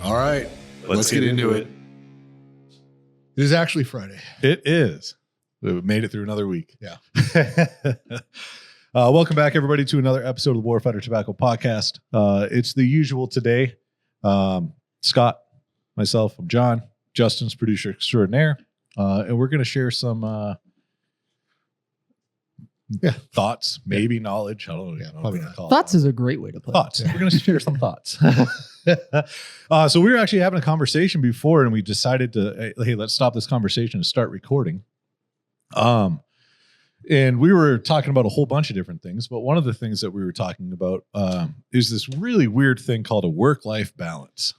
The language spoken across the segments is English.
All right, let's get into it. It is actually Friday. It is. We made it through another week. Yeah. Welcome back, everybody, to another episode of the Warfighter Tobacco Podcast. It's the usual today. Scott, myself, I'm John, Justin's producer extraordinaire, and we're going to share some thoughts, maybe knowledge. I don't know. Yeah, What we're gonna call Thoughts it. is a great way to put Thoughts. it. We're going to share some thoughts. So we were actually having a conversation before, and we decided to, hey, let's stop this conversation and start recording. And we were talking about a whole bunch of different things, but one of the things that we were talking about is this really weird thing called a work-life balance.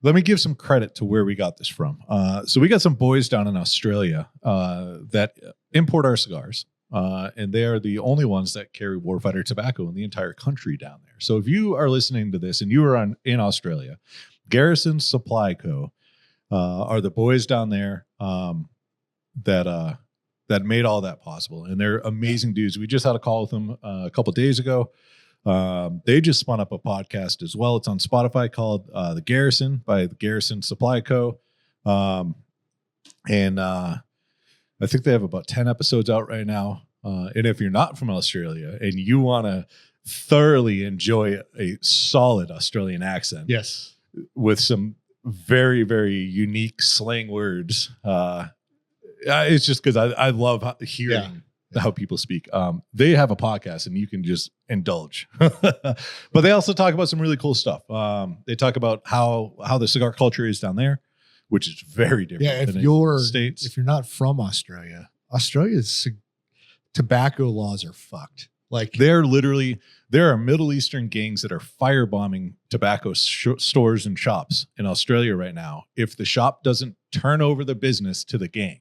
Let me give some credit to where we got this from. So we got some boys down in Australia that import our cigars. And they are the only ones that carry Warfighter tobacco in the entire country down there. So if you are listening to this and you are in Australia, Garrison Supply Co. are the boys down there that made all that possible. And they're amazing dudes. We just had a call with them a couple of days ago. They just spun up a podcast as well. It's on Spotify called The Garrison by the Garrison Supply Co. I think they have about 10 episodes out right now. And if you're not from Australia and you want to thoroughly enjoy a solid Australian accent, Yes. with some very, very unique slang words, it's just because I love hearing how people speak. They have a podcast and you can just indulge. But they also talk about some really cool stuff. They talk about how the cigar culture is down there, which is very different. Yeah, than in the States. if you're not from Australia's tobacco laws are fucked. Like There are Middle Eastern gangs that are firebombing tobacco stores and shops in Australia right now if the shop doesn't turn over the business to the gang,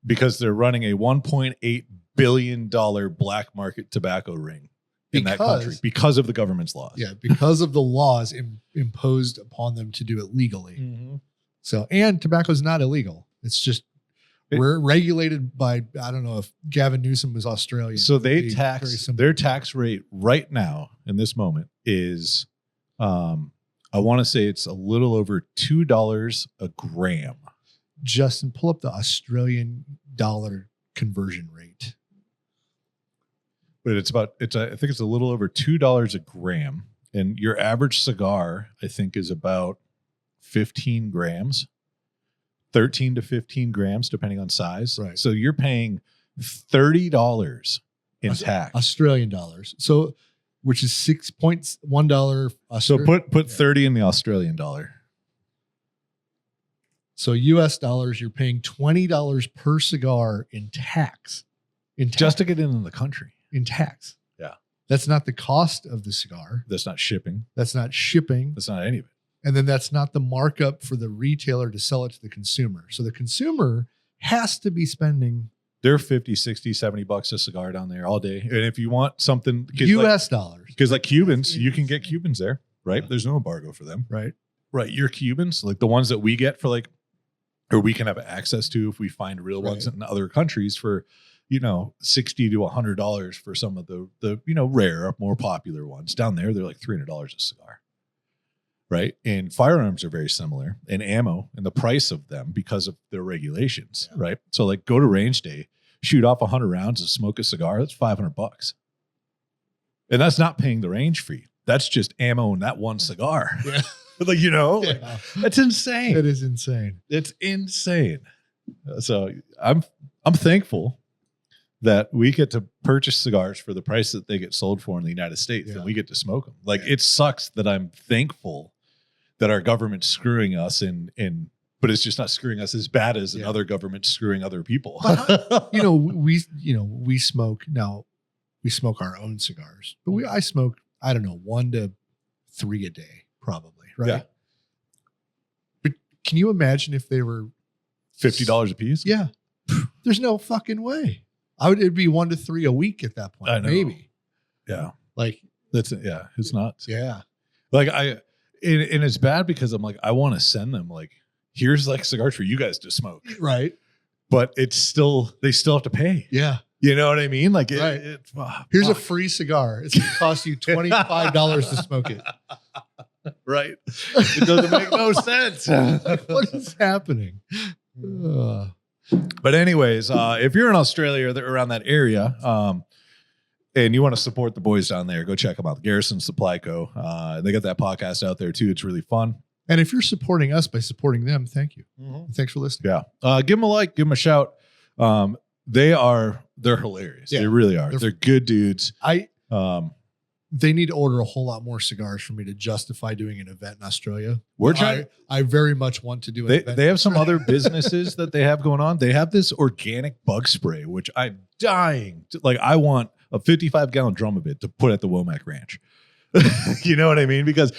because they're running a $1.8 billion black market tobacco ring in that country because of the government's laws. Yeah, because of the laws imposed upon them to do it legally. Mm-hmm. So, and tobacco is not illegal. It's just we're regulated by, I don't know if Gavin Newsom was Australian. So It'd be their tax rate right now in this moment is, I want to say it's a little over $2 a gram. Justin, pull up the Australian dollar conversion rate. But I think it's a little over $2 a gram. And your average cigar, I think, is about 15 grams, 13 to 15 grams, depending on size. Right. So you're paying $30 in tax. Australian dollars. So, which is $6.1. So put 30 in the Australian dollar. So US dollars, you're paying $20 per cigar in tax. Just to get into the country. In tax. Yeah. That's not the cost of the cigar. That's not shipping. That's not shipping. That's not any of it. And then that's not the markup for the retailer to sell it to the consumer. So the consumer has to be spending. They're 50, 60, 70 bucks a cigar down there all day. And if you want something US dollars. Because like Cubans, you can get Cubans there, right? Yeah. There's no embargo for them. Right. Right. Your Cubans, like the ones that we get for like, or we can have access to if we find real ones in other countries for, $60 to $100 for some of the rare, more popular ones. Down there, they're like $300 a cigar. Right. And firearms are very similar, and ammo and the price of them because of their regulations. Yeah. Right. So like go to range day, shoot off 100 rounds and smoke a cigar. That's $500. And that's not paying the range fee. That's just ammo in that one cigar. Yeah. That's insane. It is insane. It's insane. So I'm thankful that we get to purchase cigars for the price that they get sold for in the United States, and we get to smoke them. Like it sucks that I'm thankful that our government's screwing us but it's just not screwing us as bad as another government screwing other people. We smoke now. We smoke our own cigars, but I smoke, I don't know, 1 to 3 a day, probably. Right. Yeah. But can you imagine if they were $50 a piece? Yeah. There's no fucking way. It'd be 1 to 3 a week at that point. I know. Maybe. Yeah. Like that's it. Yeah. It's nuts. Yeah. Like and it's bad because I'm like, I want to send them like, here's like cigars for you guys to smoke. Right. But they still have to pay. Yeah. You know what I mean? Like, here's a free cigar. It's going to cost you $25 to smoke it. Right? It doesn't make no sense. What is happening? Ugh. But anyways, if you're in Australia or around that area, and you want to support the boys down there, go check them out. The Garrison Supply Co. They got that podcast out there too. It's really fun. And if you're supporting us by supporting them, thank you. Thanks for listening. Yeah. Give them a like, give them a shout. They're hilarious. Yeah. They really are. They're good dudes. They need to order a whole lot more cigars for me to justify doing an event in Australia. We're trying. I very much want to do an event. They have some other businesses that they have going on. They have this organic bug spray, which I'm dying to, like, I want a 55-gallon drum of it to put at the Womack Ranch. You know what I mean? Because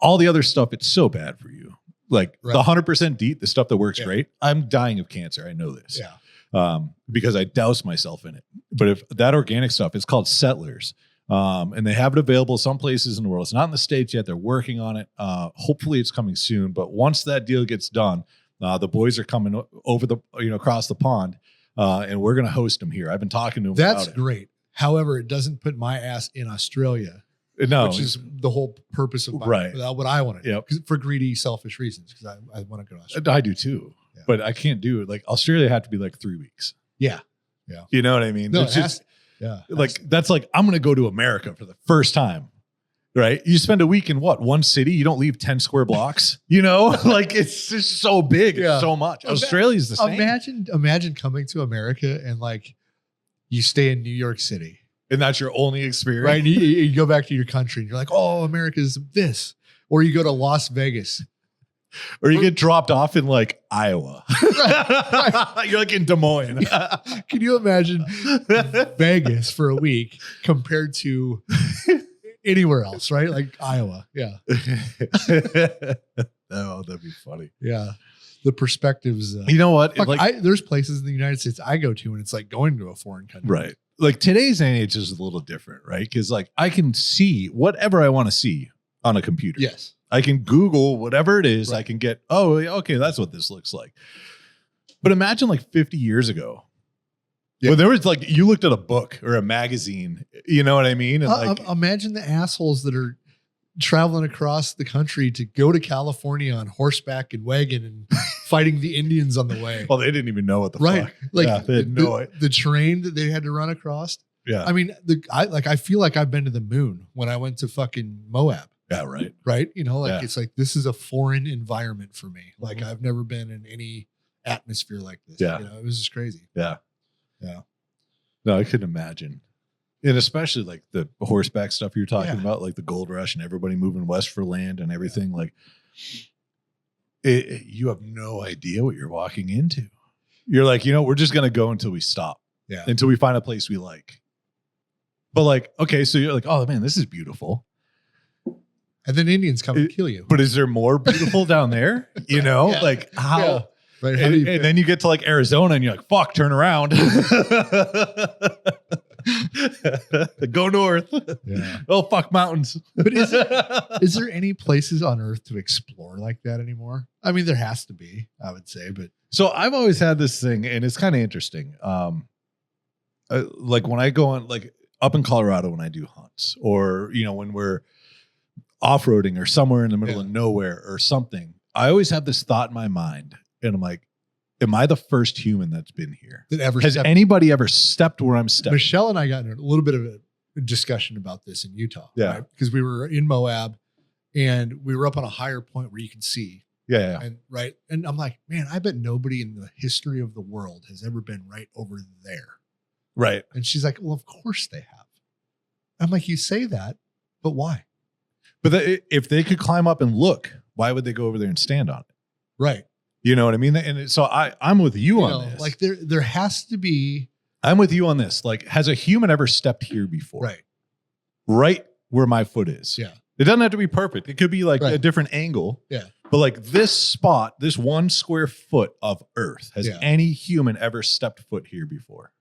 all the other stuff, it's so bad for you. Like the 100% DEET, the stuff that works great. I'm dying of cancer. I know this. Yeah. Because I douse myself in it. But if that organic stuff, it's called Settlers. And they have it available some places in the world. It's not in the States yet. They're working on it. Hopefully it's coming soon. But once that deal gets done, the boys are coming over across the pond, and we're going to host them here. I've been talking to them. That's about great. However, it doesn't put my ass in Australia. No, which is the whole purpose of what I want to do. Yep. For greedy, selfish reasons, because I want to go to Australia. I do too. Yeah. But I can't do it. Like Australia had to be like 3 weeks. Yeah. Yeah. You know what I mean? No, it's just like that's like I'm going to go to America for the first time. Right? You spend a week in one city? You don't leave 10 square blocks. Like it's just so big. It's so much. Australia's the same. Imagine coming to America and like you stay in New York City. And that's your only experience. Right. You go back to your country and you're like, oh, America's this. Or you go to Las Vegas. Or you get dropped off in like Iowa. Right. You're like in Des Moines. Can you imagine Vegas for a week compared to anywhere else, right? Like Iowa. Yeah. Oh, that'd be funny. Yeah. The perspectives. You know what? There's places in the United States I go to and it's like going to a foreign country. Right. Like today's age is a little different, right? Because like I can see whatever I want to see on a computer. Yes. I can Google whatever it is. Right. I can get, okay, that's what this looks like. But imagine like 50 years ago, when there was like, you looked at a book or a magazine, you know what I mean? And imagine the assholes that are traveling across the country to go to California on horseback and wagon and fighting the Indians on the way. Well, they didn't even know what the fuck. Like they had no idea. The terrain that they had to run across. Yeah. I mean, I feel like I've been to the moon when I went to fucking Moab. Yeah, right. Right. It's like, this is a foreign environment for me. Like I've never been in any atmosphere like this. Yeah. It was just crazy. Yeah. Yeah. No, I couldn't imagine. And especially like the horseback stuff you're talking about, like the gold rush and everybody moving west for land and everything. Like you have no idea what you're walking into. You're like, we're just going to go until we stop. Yeah. Until we find a place we like. But like, okay, so you're like, oh man, this is beautiful. And then Indians come and kill you. But is there more beautiful down there? Like how? Yeah. Right. And then you get to like Arizona and you're like, fuck, turn around. Go north. Yeah. Oh, fuck, mountains. But is there any places on Earth to explore like that anymore? I mean, there has to be, I would say. But so I've always had this thing, and it's kind of interesting. Like when I go on, like up in Colorado when I do hunts, or when we're off-roading or somewhere in the middle of nowhere or something, I always have this thought in my mind, and I'm like, am I the first human that's been here? Has anybody ever stepped where I'm stepping? Michelle and I got in a little bit of a discussion about this in Utah. Yeah. Right? Because we were in Moab and we were up on a higher point where you can see. Yeah. And right. And I'm like, man, I bet nobody in the history of the world has ever been right over there. Right. And she's like, well, of course they have. I'm like, you say that, but why? But if they could climb up and look, why would they go over there and stand on it? Right. You know what I mean? And so I'm with you on this. Like there has to be. I'm with you on this. Like, has a human ever stepped here before? Right. Right where my foot is. Yeah. It doesn't have to be perfect. It could be like a different angle. Yeah. But like this spot, this 1 square foot of earth, has any human ever stepped foot here before?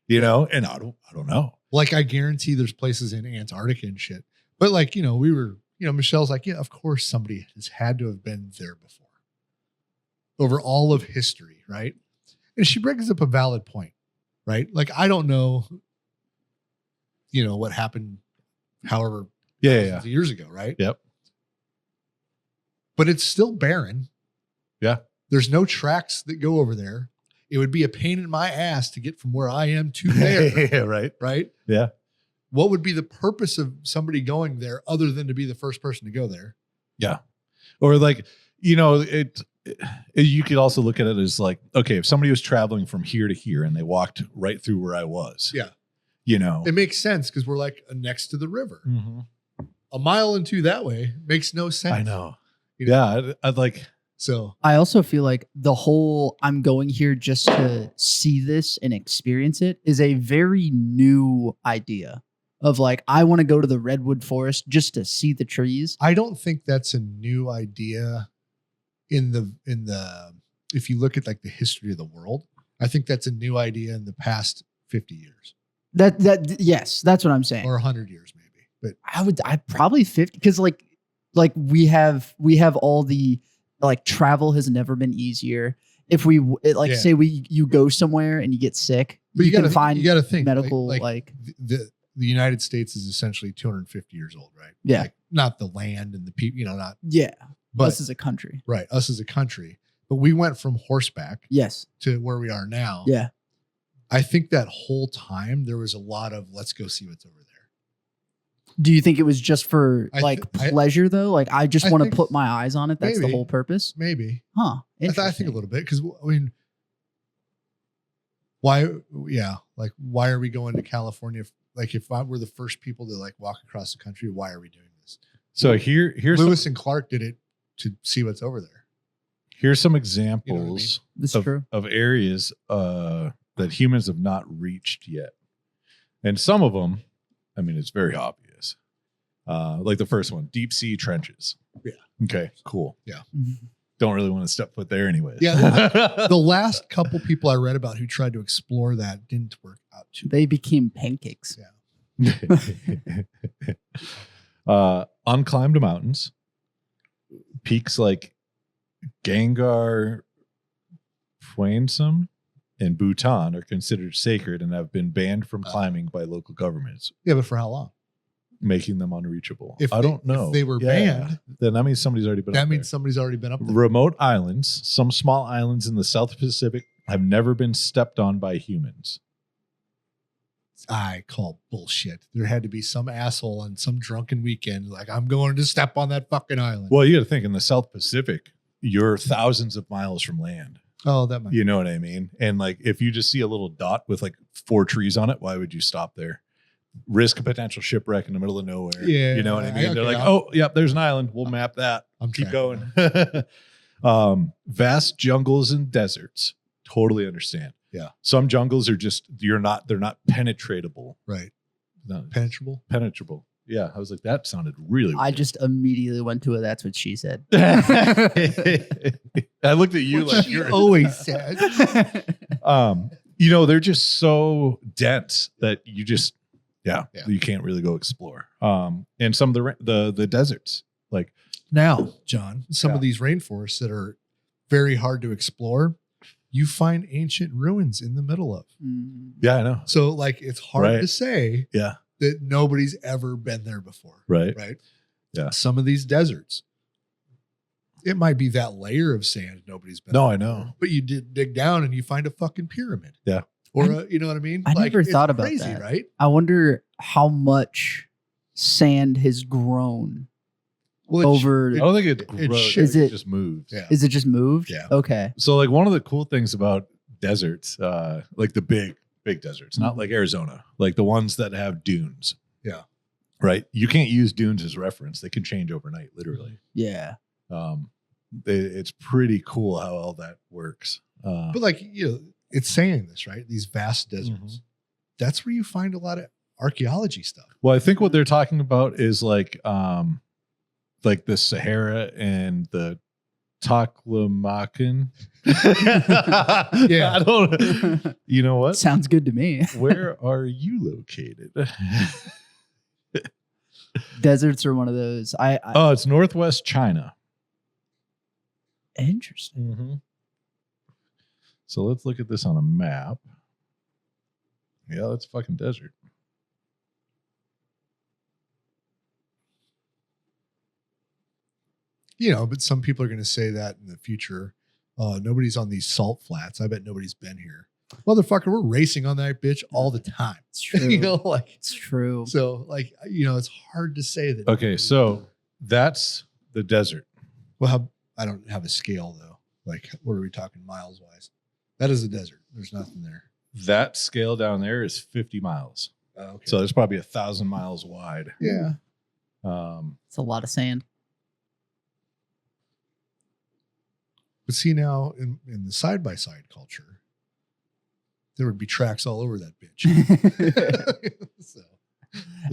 And I don't know. Like I guarantee there's places in Antarctica and shit. But like, we were, Michelle's like, yeah, of course somebody has had to have been there before. Over all of history, right? And she brings up a valid point, right? Like, I don't know, what happened however years ago, right? Yep. but it's still barren. Yeah. There's no tracks that go over there. It would be a pain in my ass to get from where I am to there. Yeah, right. Right? Yeah. What would be the purpose of somebody going there other than to be the first person to go there? Yeah. Or like, you could also look at it as like, okay, if somebody was traveling from here to here and they walked right through where I was. Yeah. It makes sense because we're like next to the river. Mm-hmm. A mile and two that way makes no sense. I know. Yeah. I'd like. So I also feel like the whole I'm going here just to see this and experience it is a very new idea of like, I want to go to the redwood forest just to see the trees. I don't think that's a new idea in the if you look at like the history of the world. I think that's a new idea in the past 50 years. Yes, that's what I'm saying. Or 100 years maybe. But I'd probably 50 because like we have all the like travel has never been easier. If we say you go somewhere and you get sick, but you can find you got to think medical the United States is essentially 250 years old, right? Yeah. Like, not the land and the people, not. Yeah. But us as a country. Right. Us as a country. But we went from horseback yes to where we are now. Yeah. I think that whole time there was a lot of let's go see what's over there. Do you think it was just for pleasure though? Like I just want to put my eyes on it. That's the whole purpose. Maybe. Huh. I think a little bit because I mean, why? Yeah. Like, why are we going to California? Like, if we're the first people to like walk across the country, why are we doing this? So here's Lewis and Clark did it to see what's over there. Here's some examples of areas that humans have not reached yet. And some of them, I mean, it's very obvious. Like the first one, deep sea trenches. Yeah. Okay, cool. Yeah. Mm-hmm. Don't really want to step foot there anyways. Yeah. The last couple people I read about who tried to explore that didn't work out too They became pancakes. Yeah. Unclimbed mountains. Peaks like Gangar Phuensum and Bhutan are considered sacred and have been banned from climbing by local governments. Yeah, but for how long? Making them unreachable. I don't know. If they were banned, then that means somebody's already been up there. That means somebody's already been up there. Remote islands, some small islands in the South Pacific have never been stepped on by humans. I call bullshit. There had to be some asshole on some drunken weekend like, I'm going to step on that fucking island. Well, you got to think in the South Pacific, you're thousands of miles from land. Oh, that might. You know what I mean? And like, if you just see a little dot with like 4 trees on it, why would you stop there? Risk a potential shipwreck in the middle of nowhere. Yeah. You know what I mean? They're like, oh, yep, there's an island. We'll map that. Keep going. Vast jungles and deserts. Totally understand. Yeah. Some jungles are just, they're not penetratable. Right. No, Penetrable? Penetrable. Yeah. I was like, that sounded really weird. I just immediately went to it. That's what she said. I looked at you like you always said. They're just so dense that you just, you can't really go explore. And some of the deserts, like now, John, some of these rainforests that are very hard to explore, you find ancient ruins in the middle of. Yeah, I know. So like, it's hard to say that nobody's ever been there before. Right. Right. Yeah. Some of these deserts, it might be that layer of sand nobody's been there. I know. But you dig down and you find a fucking pyramid. Yeah. Or, you know what I mean? I never thought about crazy, that. Right? I wonder how much sand has grown over. I don't think it grows. It just moves. Yeah. Is it just moved? Yeah. Okay. So like one of the cool things about deserts, like the big deserts, not like Arizona, like the ones that have dunes. Yeah. Right. You can't use dunes as reference. They can change overnight, literally. Yeah. It's pretty cool how all that works. But like, it's saying this, right? These vast deserts. That's where you find a lot of archaeology stuff. Well, I think what they're talking about is like the Sahara and the Taklamakan. Yeah. I don't. You know what? Sounds good to me. Where are you located? Deserts are one of those. It's northwest China. Interesting. So let's look at this on a map. Yeah, that's fucking desert. But some people are going to say that in the future. Nobody's on these salt flats. I bet nobody's been here. Motherfucker, we're racing on that bitch all the time. It's true. It's true. So it's hard to say that. Okay, so that's the desert. Well, I don't have a scale though. Like, what are we talking miles wise? That is a desert. There's nothing there. That scale down there is 50 miles. Okay. So there's probably 1,000 miles wide. Yeah. It's a lot of sand. But see now in the side-by-side culture, there would be tracks all over that bitch. So.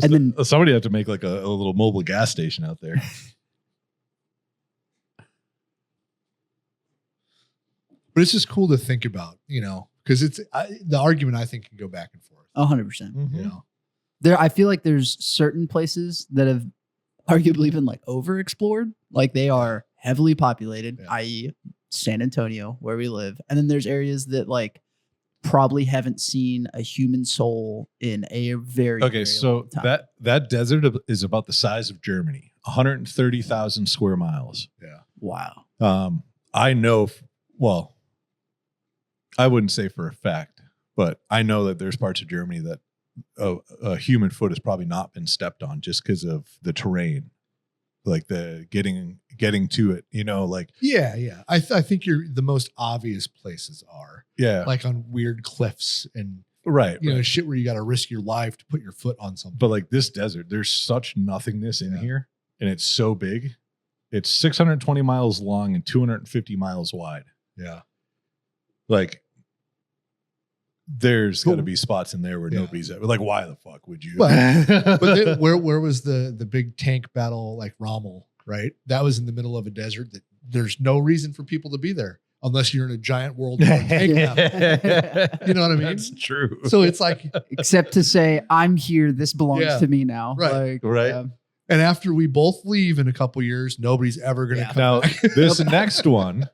And then Somebody had to make like a little mobile gas station out there. But it's just cool to think about, because the argument I think can go back and forth. 100%. I feel like there's certain places that have arguably been like overexplored. Like they are heavily populated, i.e. San Antonio, where we live. And then there's areas that like probably haven't seen a human soul in a very, Okay, very so long time. that desert is about the size of Germany, 130,000 square miles. Yeah. Wow. I know, well, I wouldn't say for a fact, but I know that there's parts of Germany that a human foot has probably not been stepped on just because of the terrain, like the getting to it, Yeah. I think the most obvious places are like on weird cliffs and right. shit where you got to risk your life to put your foot on something. But like this desert, there's such nothingness in here, and it's so big. It's 620 miles long and 250 miles wide. Yeah. Like there's got to be spots in there where nobody's ever. Like, why the fuck would you? But then, where was the big tank battle like Rommel, right? That was in the middle of a desert that there's no reason for people to be there unless you're in a giant world war tank battle. You know what I mean? That's true. So it's like, except to say, I'm here. This belongs Yeah. to me now. Right. Like, Right. and after we both leave in a couple years, nobody's ever going to come Now, back. this next one,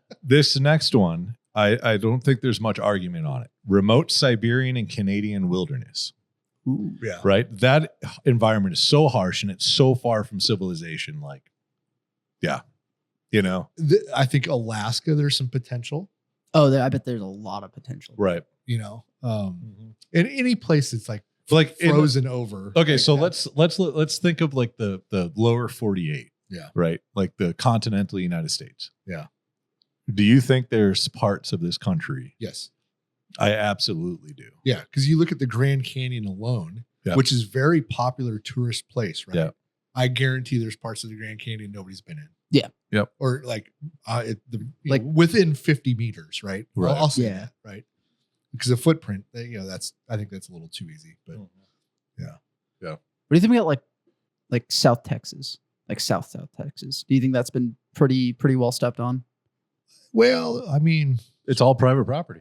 I don't think there's much argument on it. Remote Siberian and Canadian wilderness, ooh. Yeah. right? That environment is so harsh and it's so far from civilization. Like, I think Alaska, there's some potential, Oh, I bet there's a lot of potential. right. and any place that's like Like frozen over. Okay, like so that. let's think of like the lower 48. Yeah. Right? Like the continental United States. Yeah. Do you think there's parts of this country? Yes. I absolutely do. Yeah. Because you look at the Grand Canyon alone, Yeah. which is very popular tourist place, right? Yeah. I guarantee there's parts of the Grand Canyon nobody's been in. Yeah. Yep. Or like Like- within 50 meters, right? Right. I'll say Yeah. that, right? Because a footprint, I think that's a little too easy. But What do you think about like South Texas, like South Texas? Do you think that's been pretty well stepped on? well, I mean, It's all private property.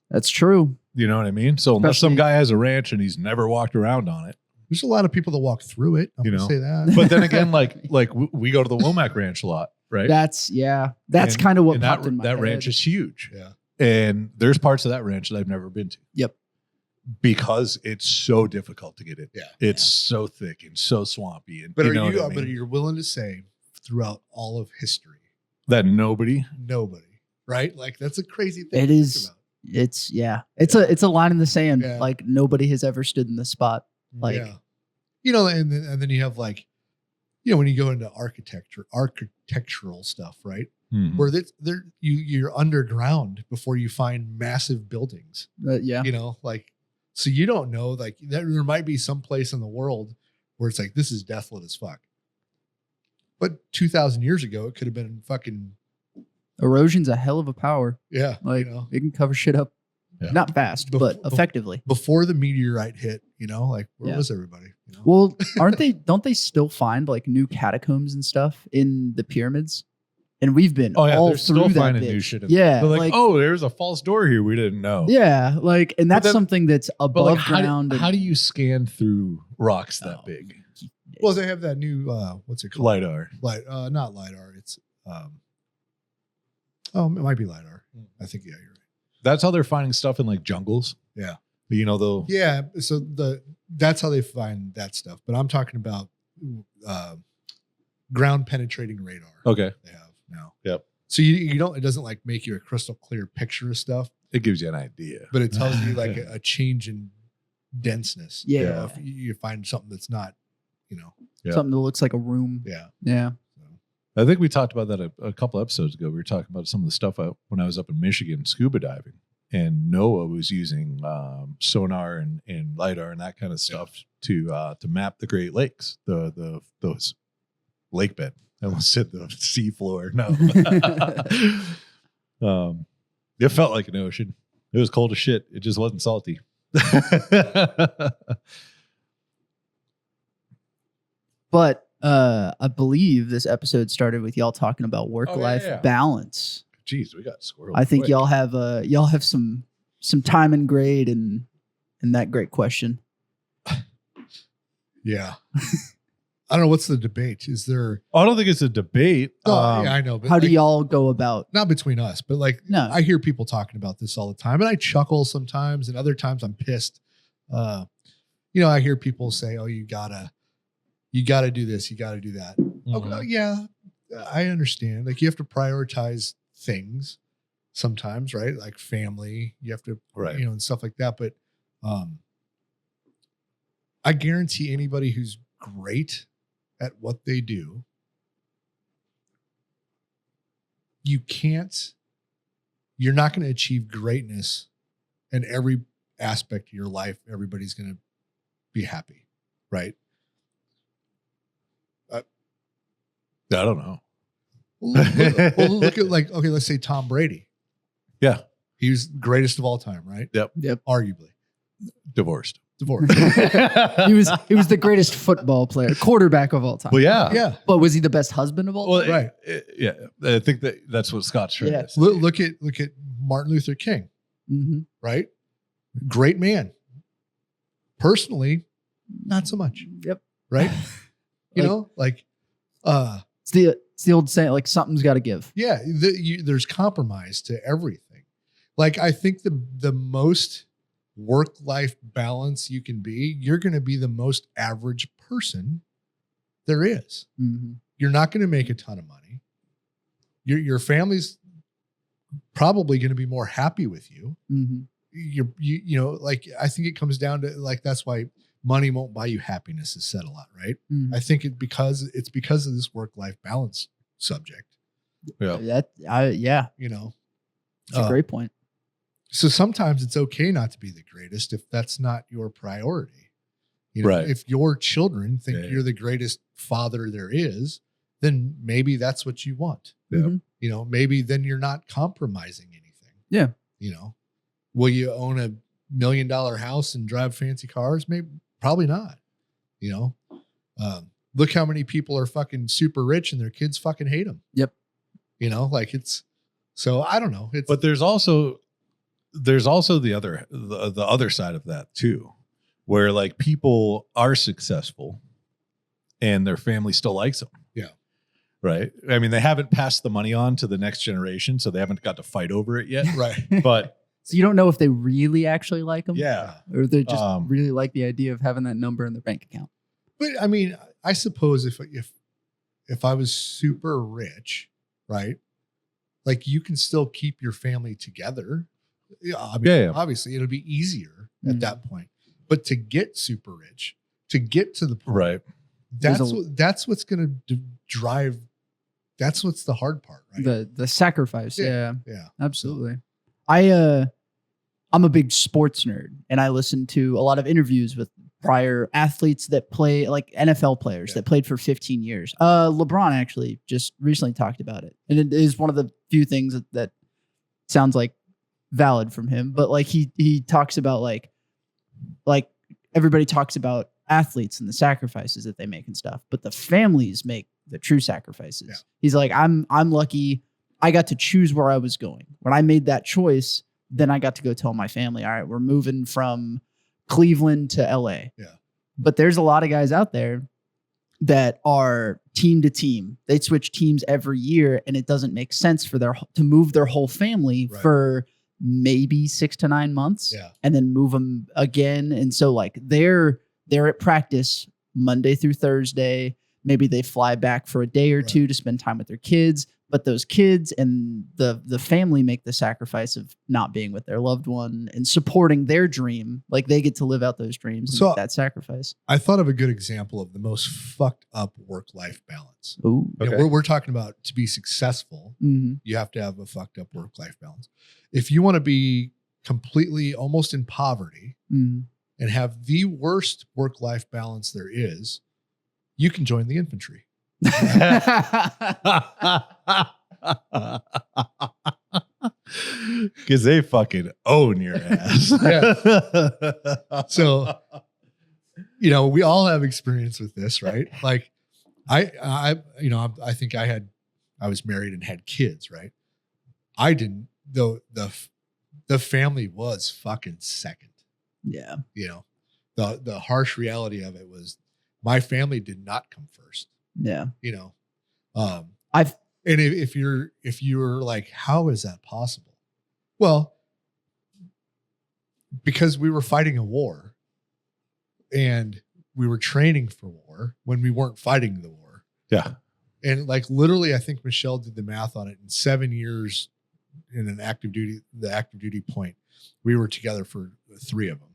That's true. You know what I mean? So unless some Especially- guy has a ranch and he's never walked around on it, there's a lot of people that walk through it. I'm You gonna know. say that. but then again, like we go to the Womack Ranch a lot, right? That's And- kind of what and popped in my that head. ranch is huge, Yeah. and there's parts of that ranch that I've never been to. Yep. Because it's so difficult to get in. Yeah. It's so thick and so swampy, and But you know what I but mean? you're willing to say throughout all of history, That nobody. nobody, right? Like that's a crazy thing. It to is. think about. It's a line in the sand. Yeah. Like nobody has ever stood in the spot. Like Yeah. And then you have like, when you go into architectural stuff, right? Mhm. Where you're underground before you find massive buildings, yeah. so you don't know, like there might be some place in the world where it's like, this is desolate as fuck. But 2,000 years ago, it could have been fucking, Erosion's a hell of a power. yeah. Like it can cover shit up, Yeah. not fast, but effectively. Before the meteorite hit, like where Yeah. was everybody? Well, don't they still find like new catacombs and stuff in the pyramids? And we've been Oh yeah, all they're through still that finding bitch. new shit. Yeah, They're like, oh, there's a false door here we didn't know. yeah, like, and that's then- something that's But above like, ground. how do you scan through rocks that Oh. big? Well, they have that new, what's it called? LiDAR. Not LiDAR. It's, it might be LiDAR. I think, yeah, you're right. That's how they're finding stuff in like jungles. Yeah. They'll Yeah. So that's how they find that stuff. But I'm talking about ground penetrating radar. Okay. They have now. Yep. So you don't, it doesn't like make you a crystal clear picture of stuff, It gives you an idea. but it tells you like a change in denseness. Yeah. You know, if you find something that's not, Yeah. Something that looks like a room. yeah. Yeah. I think we talked about that a couple episodes ago. We were talking about some of the stuff when I was up in Michigan scuba diving, and Noah was using sonar and lidar and that kind of stuff to map the Great Lakes, those lake bed. I almost said the sea floor. No, it felt like an ocean. It was cold as shit. It just wasn't salty. But I believe this episode started with y'all talking about work-life balance. Jeez, we got squirreled. I think quick. y'all have some time and grade in that great question. Yeah. I don't know. What's the debate? Is there? I don't think it's a debate. Oh, yeah, I know. But How do y'all go about? Not between us, but like, No. I hear people talking about this all the time, and I chuckle sometimes, and other times I'm pissed. I hear people say, "Oh, you gotta do this, you gotta do that." Okay, yeah, I understand. Like, you have to prioritize things sometimes, right? Like family, you have to, Right. and stuff like that. But I guarantee anybody who's great at what they do, you're not going to achieve greatness in every aspect of your life. Everybody's going to be happy, right? I don't know. Look at, like, okay, let's say Tom Brady. Yeah. He was the greatest of all time, right? Yep. Arguably. Divorced. Divorced. He was the greatest football player, quarterback of all time. Well, yeah. Yeah. But was he the best husband of all Well, time? Right. Yeah. I think that's what Scott's trying Yeah. to say. Look at Martin Luther King, Mm-hmm. right? Great man. Personally, not so much, Yep. right? It's the old saying, like, something's got to give. Yeah, there's compromise to everything. Like, I think the most work-life balance you can be, you're going to be the most average person there is. Mm-hmm. You're not going to make a ton of money. Your family's probably going to be more happy with you. Mm-hmm. Like, I think it comes down to, like, that's why money won't buy you happiness is said a lot, right? Mm-hmm. I think it's because of this work-life balance subject. Yeah. It's a great point. So sometimes it's okay not to be the greatest if that's not your priority. Right. If your children think Yeah. you're the greatest father there is, then maybe that's what you want. Yeah. Mhm. Maybe then you're not compromising anything. Yeah. Will you own $1 million house and drive fancy cars? Maybe, probably not. Look how many people are fucking super rich and their kids fucking hate them. Yep. So I don't know. But there's also the other side of that too, where like people are successful and their family still likes them. Yeah. Right. I mean, they haven't passed the money on to the next generation, so they haven't got to fight over it yet. right. But So you don't know if they really actually like them, yeah, or they just really like the idea of having that number in their bank account. But I mean, I suppose if I was super rich, right? Like, you can still keep your family together. Yeah, I mean, Yeah. obviously it'll be easier at Mhm. that point. But to get super rich, to get to the point, right. that's what's going to drive. That's what's the hard part, right? The sacrifice. Yeah. Yeah. Absolutely. I'm a big sports nerd, and I listen to a lot of interviews with prior athletes that play, like NFL players that played for 15 years. LeBron actually just recently talked about it. And it is one of the few things that sounds like valid from him. But like he talks about like everybody talks about athletes and the sacrifices that they make and stuff, but the families make the true sacrifices. Yeah. He's like, I'm lucky I got to choose where I was going. When I made that choice, then I got to go tell my family, all right, we're moving from Cleveland to LA. Yeah. But there's a lot of guys out there that are team to team. They switch teams every year, and it doesn't make sense for to move their whole family Right. for maybe 6 to 9 months Yeah. and then move them again. And so like they're at practice Monday through Thursday, maybe they fly back for a day or Right. two to spend time with their kids, but those kids and the family make the sacrifice of not being with their loved one and supporting their dream. Like they get to live out those dreams and So- make that sacrifice. I thought of a good example of the most fucked up work-life balance. Ooh. You know, Okay. we're talking about to be successful, hmm you have to have a fucked up work-life balance. If you want to be completely almost in poverty hmm and have the worst work-life balance there is, you can join the infantry. Because they fucking own your ass. So, you know, we all have experience with this, right? Like I think I was married and had kids, right? I didn't, though the family was fucking second. Yeah. You know, the harsh reality of it was my family did not come first, Yeah. you know. I've And if you're like, how is that possible? Well, because we were fighting a war and we were training for war when we weren't fighting the war. Yeah. And like literally, I think Michelle did the math on it. In 7 years in the active duty point, we were together for 3 of them.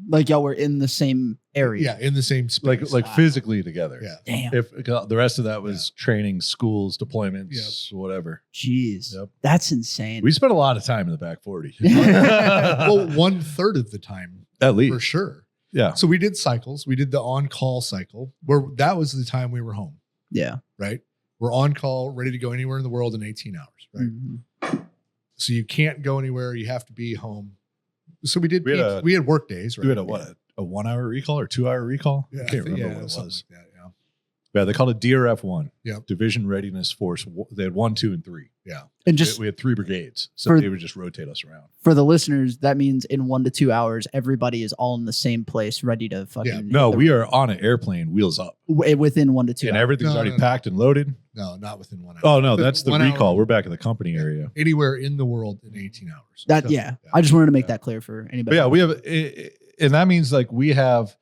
like y'all were in the same area. Yeah, in the same space. Like Wow. physically together. Yeah. Damn. If the rest of that was training, schools, deployments, whatever. Jeez. Yep. That's insane. We spent a lot of time in the back 40. Well, 1/3 of the time At least. for sure. Yeah. So we did cycles. We did the on-call cycle where that was the time we were home, yeah. right? We're on call, ready to go anywhere in the world in 18 hours, right? Mhm. So you can't go anywhere. You have to be home. So we did. We had work days, right? You had a 1 hour recall or 2 hour recall? Yeah, I can't remember what it something was. like that, yeah. Yeah, they called it DRF1. Yep. Division Readiness Force. They had 1, 2, and 3. Yeah. And just We had 3 brigades, so For- they would just rotate us around. for the listeners, that means in 1 to 2 hours, everybody is all in the same place, ready to fucking. Yeah. No, we are on an airplane, wheels up, within 1 to 2 and hours. everything's No, already no, no. packed and loaded. No, not within 1 hour. Oh no, But that's the 1 hour- recall. We're back in the company area. Anywhere in the world in 18 hours. That So, yeah. I just wanted to make Yeah. that clear for But anybody. yeah, we have, and that means like we have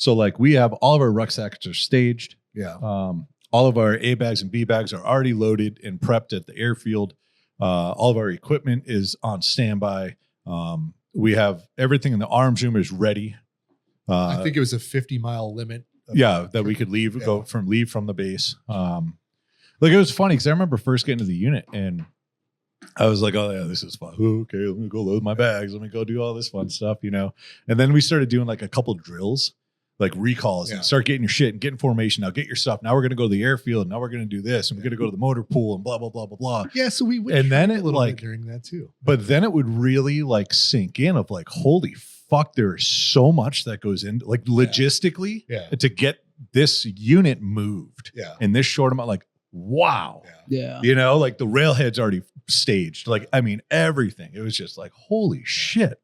all of our rucksacks are staged. Yeah. All of our A bags and B bags are already loaded and prepped at the airfield. All of our equipment is on standby. We have everything in the arms room is ready. I think it was a 50-mile limit. of- That we could leave from the base. Like it was funny because I remember first getting to the unit and I was like, oh yeah, this is fun. Okay, let me go load my bags. Let me go do all this fun stuff, And then we started doing like a couple drills, like recalls, Yeah. and start getting your shit and get in formation. Now get your stuff. Now we're gonna go to the airfield. Now we're gonna do this, and we're gonna go to the motor pool and blah blah blah blah blah. Yeah, so we would And then train it, a little like- bit during that too. But then it would really like sink in of like, holy fuck, there is so much that goes into like logistically Yeah. to get this unit moved Yeah. in this short amount. Like, wow. Yeah. Yeah. Like the railhead's already staged. Like, I mean, everything. It was just like, holy shit.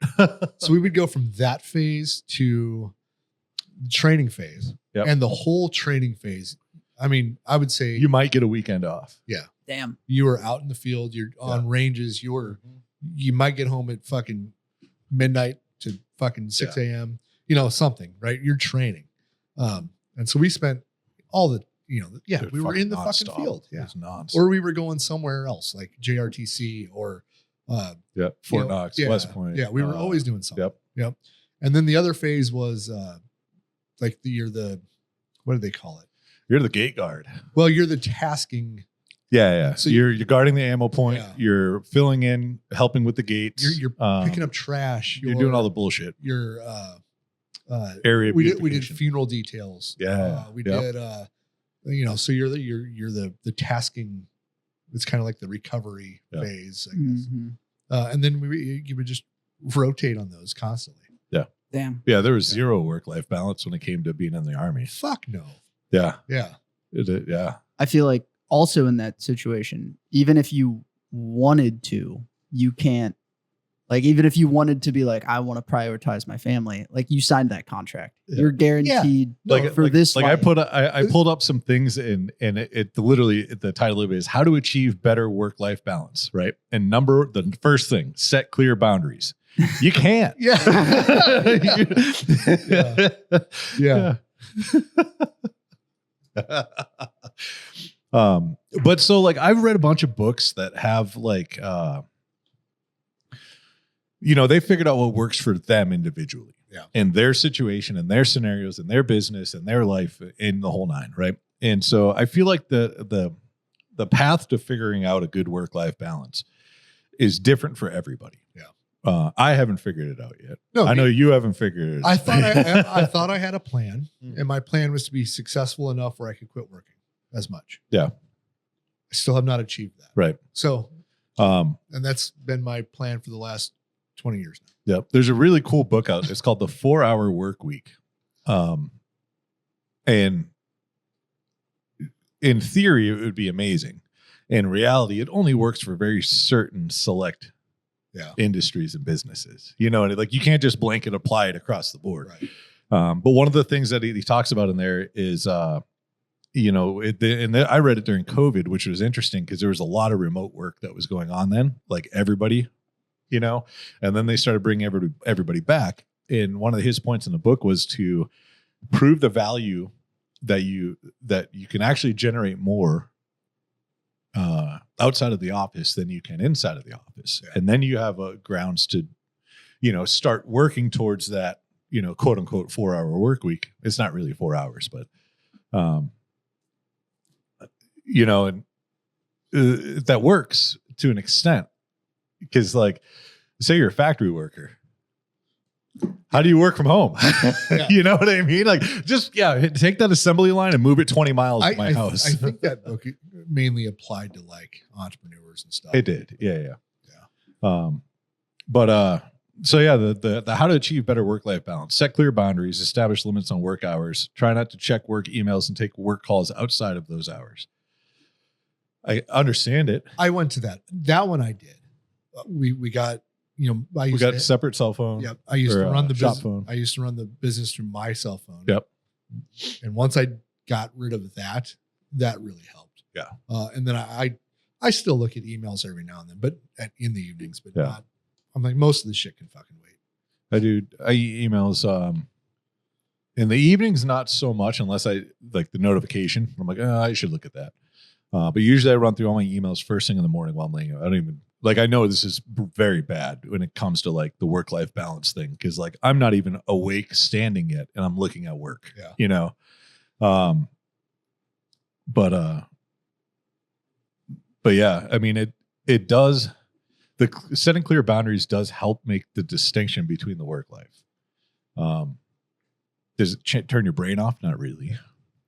So we would go from that phase to the training phase. Yep. And the whole training phase, I mean, I would say You might get a weekend off. Damn. you were out in the field, you're on ranges, you might get home at fucking midnight to fucking 6 a.m., something, right? You're training. And so we spent all the, Dude, we were in the fucking nonstop. field. It Yeah. was nonstop. Or we were going somewhere else like JRTC or, Fort Knox, West Point. Yeah. We were always doing something. Yep. And then the other phase was like what do they call it? You're the gate guard. Well, you're the tasking. Yeah. So So you're guarding the ammo point. Yeah. You're filling in, helping with the gates. You're picking up trash. You're doing all the bullshit. Your Area we did beautification. funeral details. Yeah. We Yep. did so you're the tasking. It's kind of like the recovery Yep. phase, I guess. Mhm. And then you would just rotate on those constantly. Damn. Yeah, there was zero work-life balance when it came to being in the Army. Fuck no. Yeah. Yeah. Yeah. I feel like also in that situation, even if you wanted to, you can't. Like, even if you wanted to be like, I want to prioritize my family, like you signed that contract. Yeah. You're guaranteed for this. I flight. I pulled up some things and it literally the title of it is how to achieve better work-life balance, right? And the first thing, set clear boundaries. You can't. Yeah. Yeah. Yeah. But so like I've read a bunch of books that have like they figured out what works for them individually. Yeah. In their situation and their scenarios and their business and their life in the whole nine, right? And so I feel like the path to figuring out a good work-life balance is different for everybody. Yeah. I haven't figured it out yet. No, I know you haven't figured it out. I thought I had a plan, and my plan was to be successful enough where I could quit working as much. Yeah. I still have not achieved that. Right. So, and that's been my plan for the last 20 years now. Yep. There's a really cool book out. It's called The 4-Hour Work Week. And in theory, it would be amazing. In reality, it only works for very certain select industries and businesses. And like you can't just blanket apply it across the board. Right. But one of the things that he talks about in there is, I read it during COVID, which was interesting because there was a lot of remote work that was going on then, like everybody, and then they started bringing everybody back. And one of his points in the book was to prove the value that you can actually generate more outside of the office than you can inside of the office. Yeah. And then you have grounds to, start working towards that, quote unquote 4-hour work week. It's not really 4 hours, but, that works to an extent because like, say you're a factory worker. How do you work from home? You know what I mean? Like just, take that assembly line and move it 20 miles to my house. I think that book mainly applied to like entrepreneurs and stuff. It did. Yeah. The how to achieve better work-life balance, set clear boundaries, establish limits on work hours, try not to check work emails and take work calls outside of those hours. I understand it. I went to that. That one I did. We got, we got separate cell phone. Yep. I used to run the shop business. phone. I used to run the business through my cell phone. Yep. And once I got rid of that really helped. Yeah. And then I still look at emails every now and then, but in the evenings, but not. I'm like, most of the shit can fucking wait. I do. I emails in the evenings, not so much unless I like the notification. I'm like, I should look at that. But usually I run through all my emails first thing in the morning while I'm laying out. I don't even I know this is very bad when it comes to like the work-life balance thing. Cause like I'm not even awake standing yet and I'm looking at work, but yeah, I mean, it does, the setting clear boundaries does help make the distinction between the work life. Does it turn your brain off? Not really.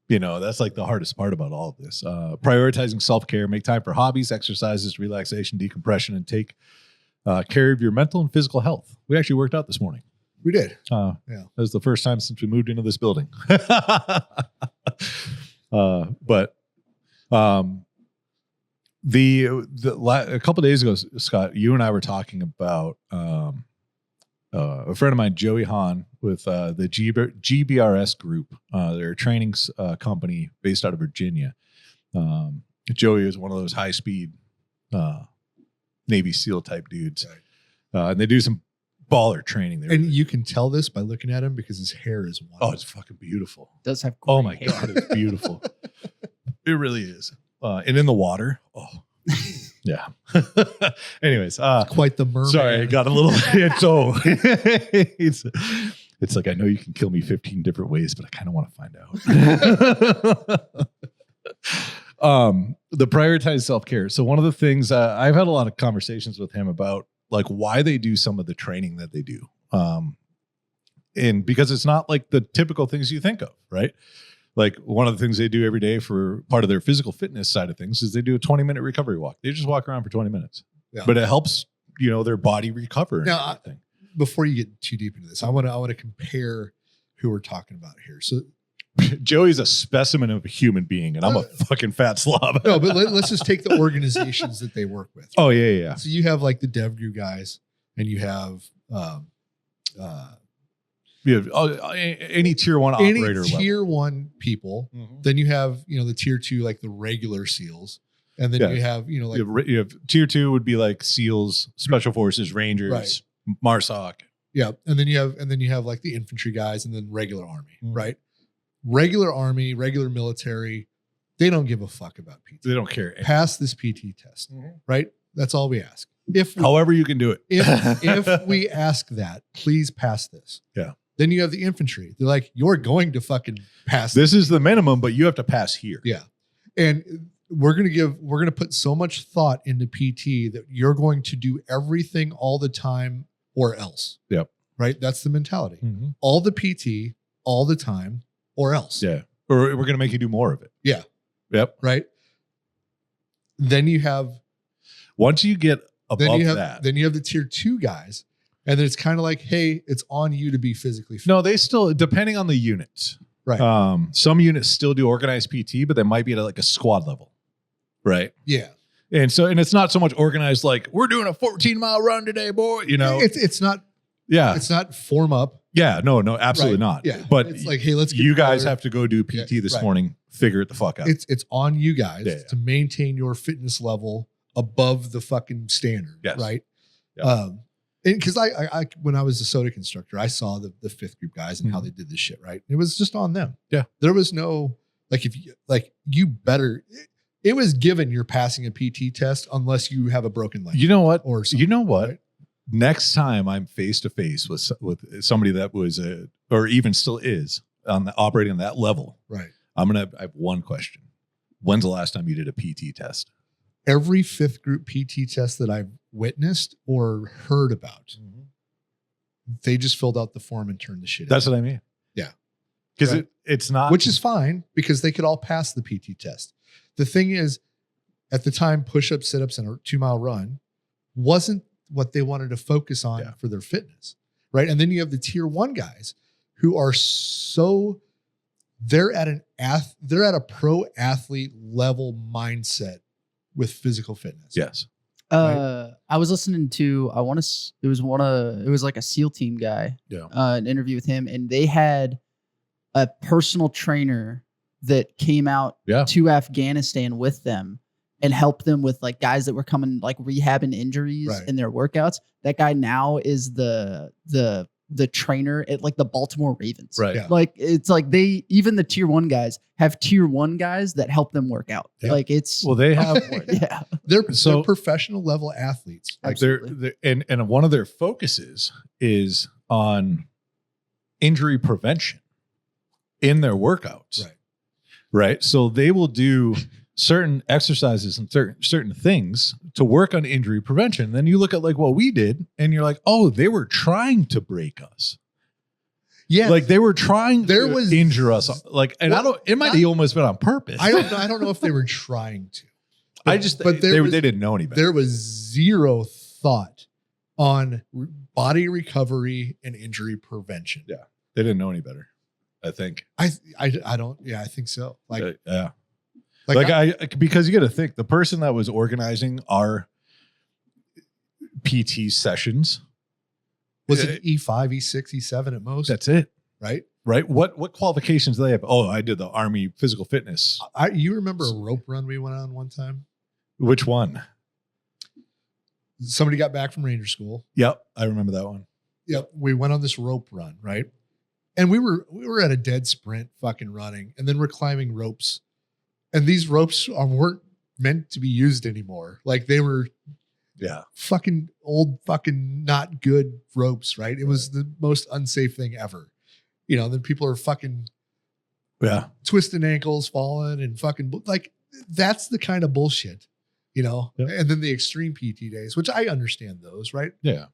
That's like the hardest part about all of this. Prioritizing self-care, make time for hobbies, exercises, relaxation, decompression, and take care of your mental and physical health. We actually worked out this morning. We did. That was the first time since we moved into this building. But a couple of days ago, Scott, you and I were talking about a friend of mine, Joey Hahn, with the GBRS group. They're a training company based out of Virginia. Joey is one of those high-speed Navy SEAL type dudes. Right. And they do some baller training there. And you can tell this by looking at him because his hair is wonderful. Oh, it's fucking beautiful. It does have Oh my hair. God, it's beautiful. It really is. And in the water. Oh, yeah. Anyways, quite the merman. Sorry, I got a little. It's like I know you can kill me 15 different ways, but I kind of want to find out. The prioritized self-care. So one of the things I've had a lot of conversations with him about, like why they do some of the training that they do, and because it's not like the typical things you think of, right? Like one of the things they do every day for part of their physical fitness side of things is they do a 20-minute recovery walk. They just walk around for 20 minutes, but it helps, their body recover. Now, before you get too deep into this, I want to compare who we're talking about here. So Joey's a specimen of a human being and I'm a fucking fat slob. No, but let's just take the organizations that they work with. Oh yeah. So you have like the DevGru guys and you have, any tier one operator, tier one people. Mm-hmm. Then you have, the tier two, like the regular SEALs. And then you have, you have tier two would be like SEALs, Special Forces, Rangers, MARSOC. Yeah. And then you have like the infantry guys and then regular army. Mm-hmm. Right. regular Army, regular military, they don't give a fuck about PT. They don't care. Pass this PT test, right? That's all we ask. However you can do it. If we ask that, please pass this. Yeah. Then you have the infantry. They're like, you're going to fucking pass. This is the minimum, but you have to pass here. Yeah. And we're going to put so much thought into PT that you're going to do everything all the time or else. Yep. Right. That's the mentality. Mm-hmm. All the PT all the time or else. Yeah. Or we're going to make you do more of it. Yeah. Yep. Right. Then you have, once you get above that, then you have the tier 2 guys. And then it's kind of like, hey, it's on you to be physically fit. no, they still, depending on the units, Right. Some units still do organized PT, but they might be at like a squad level. Right. Yeah. And it's not so much organized like we're doing a 14-mile run today, boy. You know, It's not yeah. It's not form up. Yeah. No, absolutely Right. not. Yeah. But It's like, hey, let's get you guys together. have to go do PT this right. morning. Figure it the fuck out. It's on you guys Yeah. to maintain your fitness level above the fucking standard. Yes. Right. Yeah. Because I when I was a Sodic instructor, I saw the 5th group guys and how they did this shit. Right. It was just on them. Yeah. There was no you better. It was given you're passing a PT test unless you have a broken leg. You know what? Or something, you know what? right? Next time I'm face to face with somebody that was or even still is operating on that level, Right. I have one question. When's the last time you did a PT test? Every 5th group PT test that I've witnessed or heard about, they just filled out the form and turned the shit in. That's what I mean. Yeah. Because Right. it's not, Which is fine because they could all pass the PT test. The thing is, at the time, push-ups, sit-ups, and a 2-mile run wasn't what they wanted to focus on for their fitness, right? And then you have the tier 1 guys who are they're at a pro athlete level mindset with physical fitness. yes. I was listening to it was like a SEAL team guy. Yeah. An interview with him, and they had a personal trainer that came out Yeah. to Afghanistan with them and helped them with like guys that were coming like rehabbing injuries Right. in their workouts. That guy now is the trainer at like the Baltimore Ravens. Right. Yeah. Like it's like even the tier 1 guys have tier 1 guys that help them work out. Yeah. Like it's Well, they have yeah. They're So- professional level athletes. like Absolutely. and one of their focuses is on injury prevention in their workouts. Right. Right. So they will do certain exercises and certain things to work on injury prevention. Then you look at like what we did and you're like, oh, they were trying to break us. Yeah. Like they were trying There to was- injure us. Like, and Well, it might have almost been on purpose. I don't know if they were trying to. But they didn't know any better. There was zero thought on body recovery and injury prevention. Yeah. They didn't know any better, I think. I don't. Yeah, I think so. Like, Yeah. Because you got to think the person that was organizing our PT sessions, was it E5, E6, E7 at most? that's it, right. right? What qualifications do they have? Oh, I did the Army physical fitness. You remember a rope run we went on one time? Which one? Somebody got back from Ranger School. Yep, I remember that one. Yep, we went on this rope run, right? And we were at a dead sprint, fucking running, and then we're climbing ropes, and these ropes weren't meant to be used anymore. Like they were Yeah, fucking old, fucking not good ropes, right? It was the most unsafe thing ever. You know, then people are fucking yeah, twisting ankles, falling, and fucking like that's the kind of bullshit, you know. Yeah. And then the extreme PT days, which I understand those, right? yeah,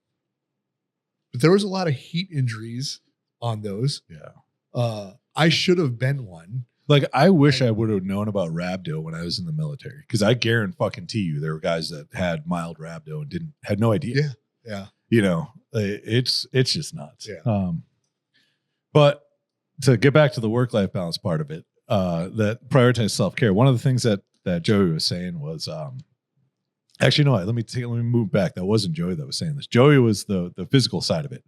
But there was a lot of heat injuries on those. yeah. I should have been one. Like I wish I would have known about rhabdo when I was in the military, because I guarantee you there were guys that had mild rhabdo and had no idea. Yeah. Yeah. You know, it's just nuts. Yeah. But to get back to the work-life balance part of it, that prioritize self-care. One of the things that Joey was saying was, actually, no, let me move back. That wasn't Joey that was saying this. Joey was the physical side of it.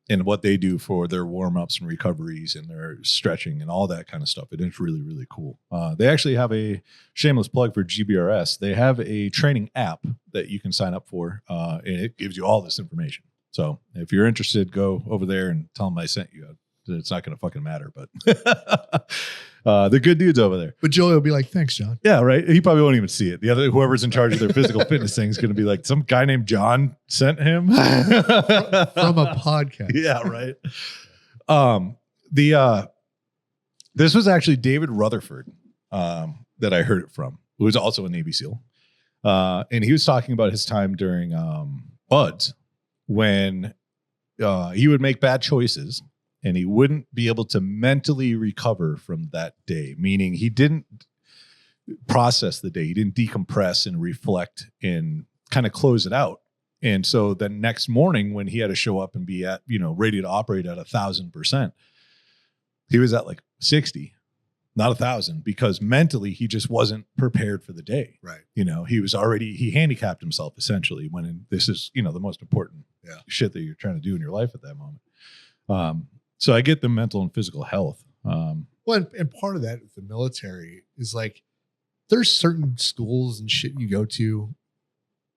And what they do for their warm-ups and recoveries and their stretching and all that kind of stuff. It is really, really cool. They actually have a shameless plug for GBRS. They have a training app that you can sign up for, and it gives you all this information. So if you're interested, go over there and tell them I sent you. it's not going to fucking matter. But the good dudes over there. But Joey will be like, thanks, John. Yeah, right. He probably won't even see it. The other whoever's in charge of their physical fitness thing is going to be like, some guy named John sent him From a podcast. Yeah, right. This was actually David Rutherford that I heard it from, who was also a Navy SEAL. And he was talking about his time during BUDS when he would make bad choices and he wouldn't be able to mentally recover from that day, meaning he didn't process the day. He didn't decompress and reflect and kind of close it out. And so the next morning when he had to show up and be at, ready to operate at 1,000%, he was at like 60, not 1,000, because mentally he just wasn't prepared for the day. Right. He handicapped himself essentially when this is, the most important shit that you're trying to do in your life at that moment. So I get the mental and physical health. Well, and part of that with the military is like, there's certain schools and shit you go to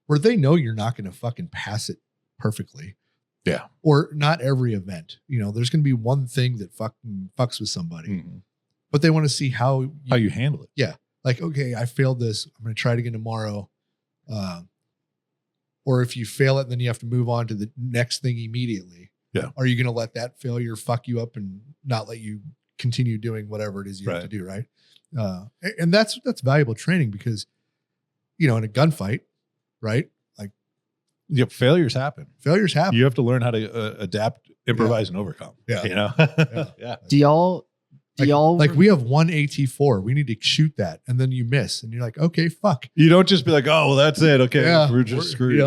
where they know you're not going to fucking pass it perfectly. Yeah. Or not every event. There's going to be one thing that fucking fucks with somebody, but they want to see how you handle it. Yeah. Like, okay, I failed this. I'm going to try it again tomorrow. Or if you fail it, then you have to move on to the next thing immediately. Yeah. Are you going to let that failure fuck you up and not let you continue doing whatever it is you have to do? Right. And that's valuable training because, in a gunfight, right? Like, failures happen. You have to learn how to adapt, improvise, and overcome. Yeah. Yeah. Do y'all like we have one AT4. We need to shoot that. And then you miss. And you're like, okay, fuck. You don't just be like, oh, well, that's it. Okay. We're just screwed.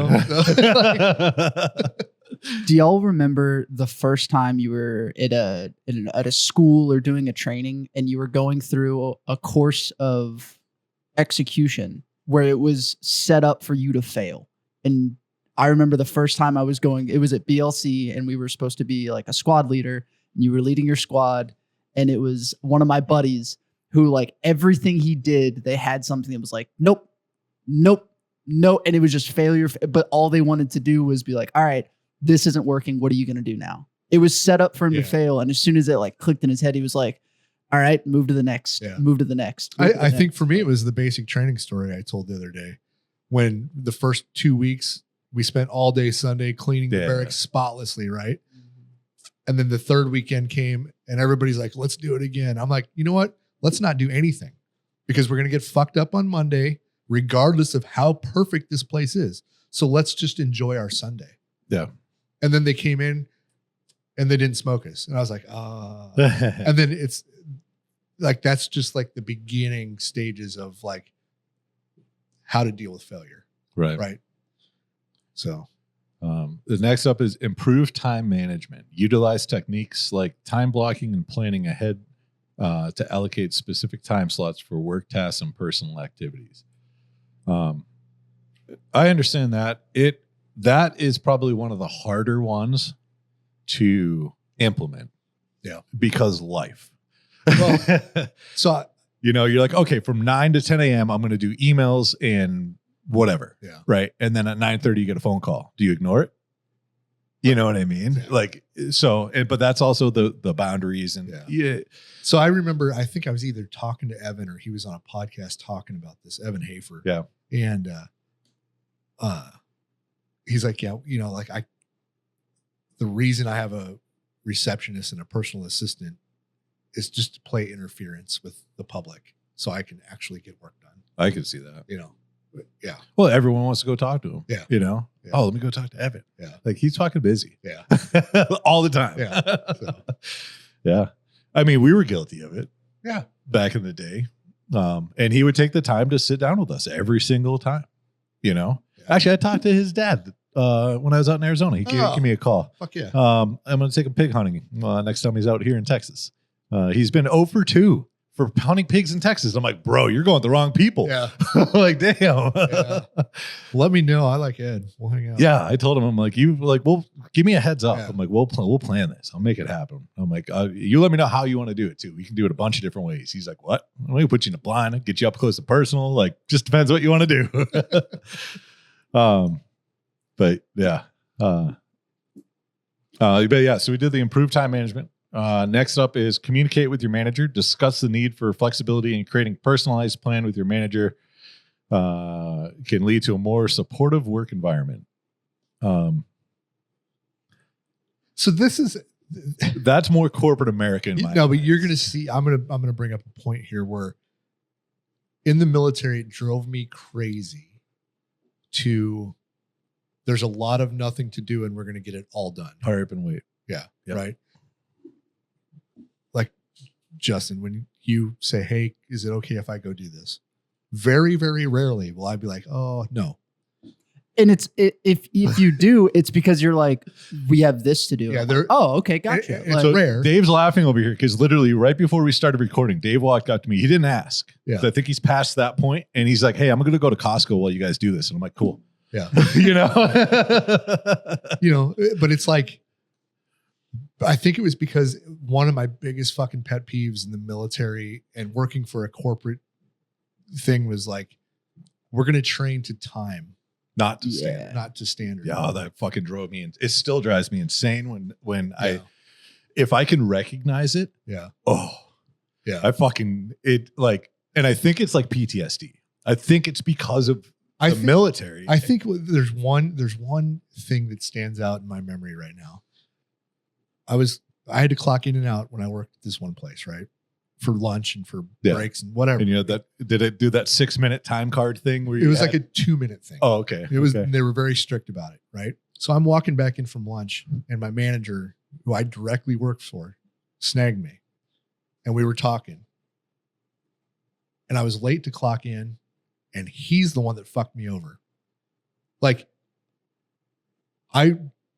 Do y'all remember the first time you were at a school or doing a training and you were going through a course of execution where it was set up for you to fail? And I remember the first time I was going, it was at BLC and we were supposed to be like a squad leader and you were leading your squad. And it was one of my buddies who, like, everything he did, they had something that was like, nope. And it was just failure. But all they wanted to do was be like, all right, this isn't working. What are you going to do now? It was set up for him to fail. And as soon as it like clicked in his head, he was like, all right, move to the next, move to the next. I think for me, it was the basic training story I told the other day when the first 2 weeks we spent all day Sunday cleaning the barracks spotlessly. Right. And then the third weekend came and everybody's like, let's do it again. I'm like, you know what? Let's not do anything because we're going to get fucked up on Monday, regardless of how perfect this place is. So let's just enjoy our Sunday. Yeah. And then they came in and they didn't smoke us. And I was like, and then it's like, that's just like the beginning stages of like how to deal with failure. Right. Right. So. The next up is improve time management. Utilize techniques like time blocking and planning ahead to allocate specific time slots for work tasks and personal activities. I understand that. That is probably one of the harder ones to implement. Yeah. Because life. Well, so you're like, okay, from 9 to 10 a.m., I'm going to do emails and whatever. Yeah. Right. And then at 9:30, you get a phone call. Do you ignore it? You know what I mean? Yeah. Like, so, but that's also the boundaries and So I remember, I think I was either talking to Evan or he was on a podcast talking about this, Evan Hafer. Yeah. And, he's like, yeah, the reason I have a receptionist and a personal assistant is just to play interference with the public so I can actually get work done. I can see that. Yeah. Well, everyone wants to go talk to him. Yeah. Yeah. Oh, let me go talk to Evan. Yeah. Like he's fucking busy. Yeah. All the time. Yeah. So. Yeah. I mean, we were guilty of it. Yeah. Back in the day. And he would take the time to sit down with us every single time. Yeah. Actually, I talked to his dad when I was out in Arizona. He gave me a call. Fuck yeah. I'm going to take him pig hunting next time he's out here in Texas. He's been 0 for 2 for hunting pigs in Texas. I'm like, bro, you're going with the wrong people. Yeah. Like, damn. Yeah. Let me know. I like Ed. We'll hang out. Yeah. I told him, I'm like, well, give me a heads up. Yeah. I'm like, we'll plan this. I'll make it happen. I'm like, you let me know how you want to do it too. We can do it a bunch of different ways. He's like, what? I'm going to put you in a blind, get you up close and personal. Like, just depends what you want to do. But yeah. So we did the improved time management. Next up is communicate with your manager. Discuss the need for flexibility and creating personalized plan with your manager can lead to a more supportive work environment. So this is That's more corporate America. In my no, but mind. you're gonna see. I'm gonna bring up a point here where in the military it drove me crazy. There's a lot of nothing to do, and we're gonna get it all done. Hurry up and wait. Yeah, Yep. right. Like Justin, when you say, "Hey, is it okay if I go do this?" Very, very rarely will I be like, "Oh no." And if you do, it's because you're like, we have this to do. Yeah, I'm they're- like, oh, okay, gotcha. It's Like, rare. Dave's laughing over here because literally right before we started recording, Dave walked up to me. He didn't ask. Yeah. So I think he's past that point, and he's like, "Hey, I'm going to go to Costco while you guys do this." And I'm like, "Cool." Yeah. You know. But it's like, I think it was because one of my biggest fucking pet peeves in the military and working for a corporate thing was like, we're going to train to time, Not to Yeah. stand. not to standard. Yeah, that fucking drove me. It still drives me insane when Yeah. if I can recognize it. Yeah. Yeah. And I think it's like PTSD. I think it's because of the military. I think there's one thing that stands out in my memory right now. I had to clock in and out when I worked at this one place, right? For lunch and for Yeah. breaks and whatever. And you know that did it do that 6-minute time card thing where It was like a 2-minute thing. Oh, okay. It was, Okay. They were very strict about it, right? So I'm walking back in from lunch, and my manager, who I directly worked for, snagged me, and we were talking, and I was late to clock in, and he's the one that fucked me over. Like, I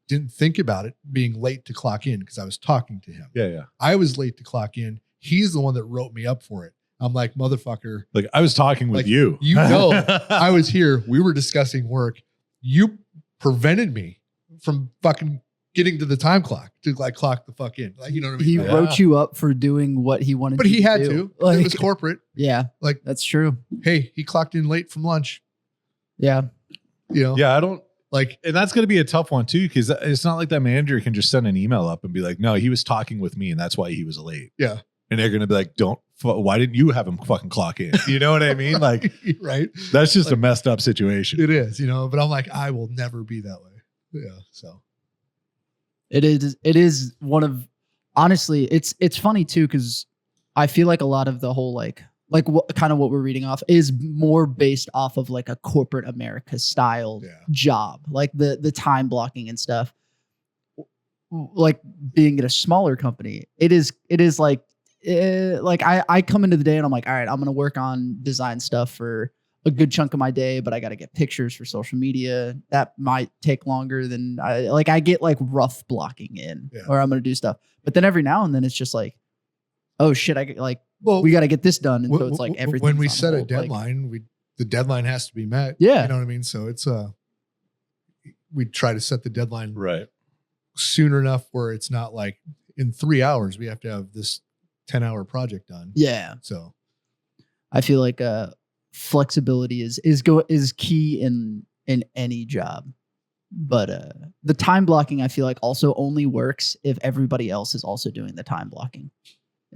didn't think about it being late to clock in because I was talking to him. Yeah. I was late to clock in. He's the one that wrote me up for it. I'm like, motherfucker, Like I was talking with Like, you. you know, I was here. We were discussing work. You prevented me from fucking getting to the time clock to like clock the fuck in. Like, you know what I mean? he Like, Yeah. wrote you up for doing what he wanted but he you had do. to. Like, It was corporate. yeah, Like, that's true. hey, he clocked in late from lunch. Yeah. You know, Yeah, I don't. like, And that's going to be a tough one too, because it's not like that manager can just send an email up and be like, "No, he was talking with me, and that's why he was late." yeah, And they're going to be like, why didn't you have him fucking clock in? You know what I mean? Like right. that's just a Like- messed up situation. It is, you know, but I'm like, I will never be that way. Yeah. So, It is one of, honestly, it's funny too, because I feel like a lot of the whole like what kind of what we're reading off is more based off of like a corporate America style Yeah. job, like the time blocking and stuff. Like being at a smaller company, it is like I come into the day and I'm like, all right, I'm gonna work on design stuff for a good chunk of my day, but I got to get pictures for social media. That might take longer than I get like rough blocking in, Yeah. or I'm going to do stuff. But then every now and then it's just like, oh shit, I get like, well, we got to get this done. And so it's like everything. when we set a deadline, the deadline has to be met. Yeah. You know what I mean? So it's we try to set the deadline Right. soon enough where it's not like in 3 hours we have to have this 10-hour project done. yeah, So I feel like flexibility is key in any job. But the time blocking, I feel like also only works if everybody else is also doing the time blocking.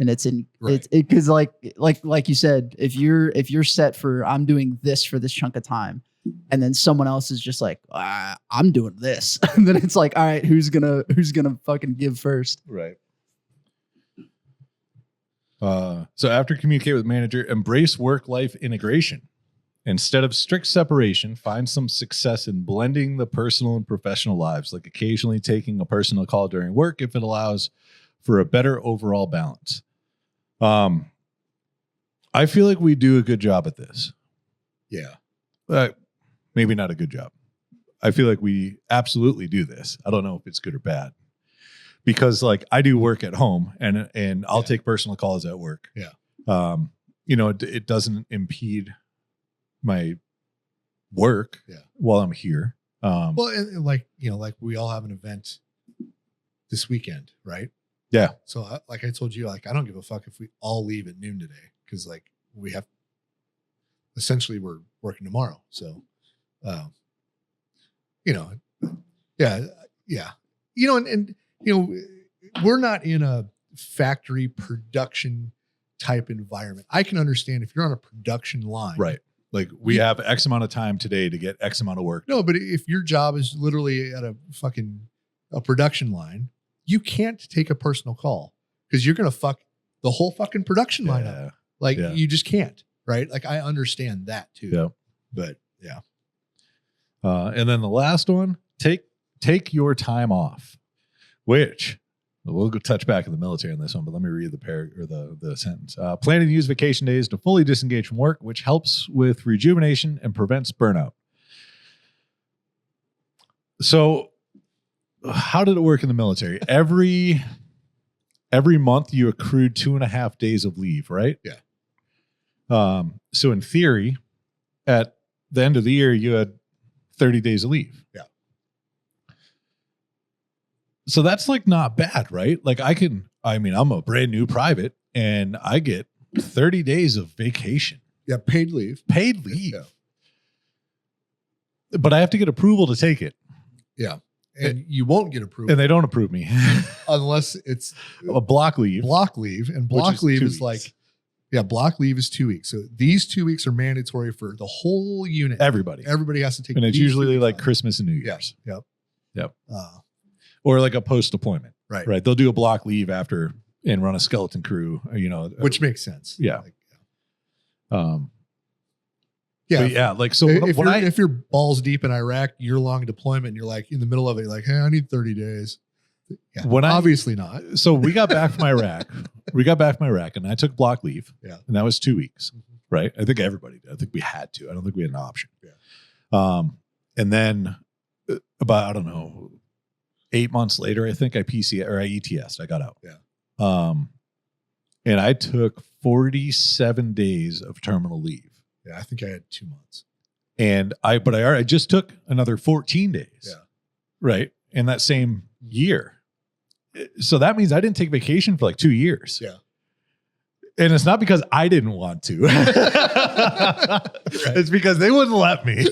And it's in Right. because like you said, if you're set for I'm doing this for this chunk of time, and then someone else is just like I'm doing this, and then it's like, all right, who's gonna fucking give first? Right. So after communicate with manager, embrace work-life integration. Instead of strict separation, find some success in blending the personal and professional lives, like occasionally taking a personal call during work if it allows for a better overall balance. I feel like we do a good job at this. yeah. Maybe not a good job. I feel like we absolutely do this. I don't know if it's good or bad. Because like I do work at home and I'll take personal calls at work. Yeah. It doesn't impede my work Yeah. while I'm here. Well, and like, you know, like we all have an event this weekend, right? Yeah. So like I told you, like, I don't give a fuck if we all leave at noon today. Cause like essentially we're working tomorrow. So, yeah. You know, and, you know, we're not in a factory production type environment. I can understand if you're on a production line. Right. Like we have X amount of time today to get X amount of work. No, but if your job is literally at a production line, you can't take a personal call because you're going to fuck the whole fucking production line up. Like you just can't, right? Like I understand that too. Yeah. But yeah. And then the last one, take your time off, which we'll go touch back in the military on this one, but let me read the sentence. Plan and use vacation days to fully disengage from work, which helps with rejuvenation and prevents burnout. So how did it work in the military? Every month you accrued 2.5 days of leave, right? Yeah. So in theory, at the end of the year, you had 30 days of leave. Yeah. So that's like not bad, right? Like I'm a brand new private and I get 30 days of vacation. Yeah. Paid leave. Yeah. But I have to get approval to take it. Yeah. And you won't get approval. And they don't approve me. Unless it's a block leave. And block leave is like, block leave is 2 weeks. So these 2 weeks are mandatory for the whole unit. Everybody has to take. And it's usually like Christmas and New Year's. Yep. Or like a post deployment. Right. They'll do a block leave after and run a skeleton crew, which makes sense. Yeah. Yeah. Like, so if you're balls deep in Iraq, year-long deployment, and you're like in the middle of it, you're like, hey, I need 30 days. Yeah. Obviously not. So we got back from Iraq. And I took block leave. Yeah. And that was 2 weeks. Right. I think everybody did. I think we had to. I don't think we had an option. Yeah. And then about, 8 months later, I think I ETS'd. I got out. Yeah. And I took 47 days of terminal leave. Yeah, I think I had 2 months. And I just took another 14 days. Yeah. Right. In that same year. So that means I didn't take vacation for like 2 years. Yeah. And it's not because I didn't want to. It's because they wouldn't let me.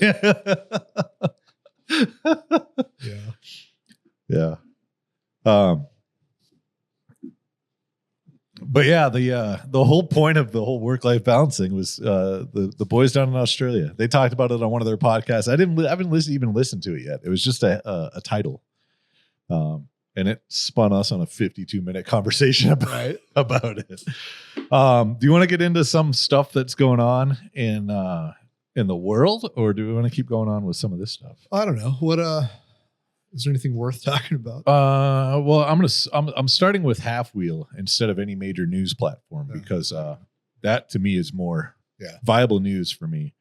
Yeah. Yeah. But yeah, the whole point of the whole work-life balancing was the boys down in Australia. They talked about it on one of their podcasts. I haven't even listened to it yet. It was just a title. And it spun us on a 52-minute conversation about it. Do you want to get into some stuff that's going on in the world, or do we want to keep going on with some of this stuff? I don't know. What is there anything worth talking about? Well, I'm starting with Half Wheel instead of any major news platform because that to me is more viable news for me.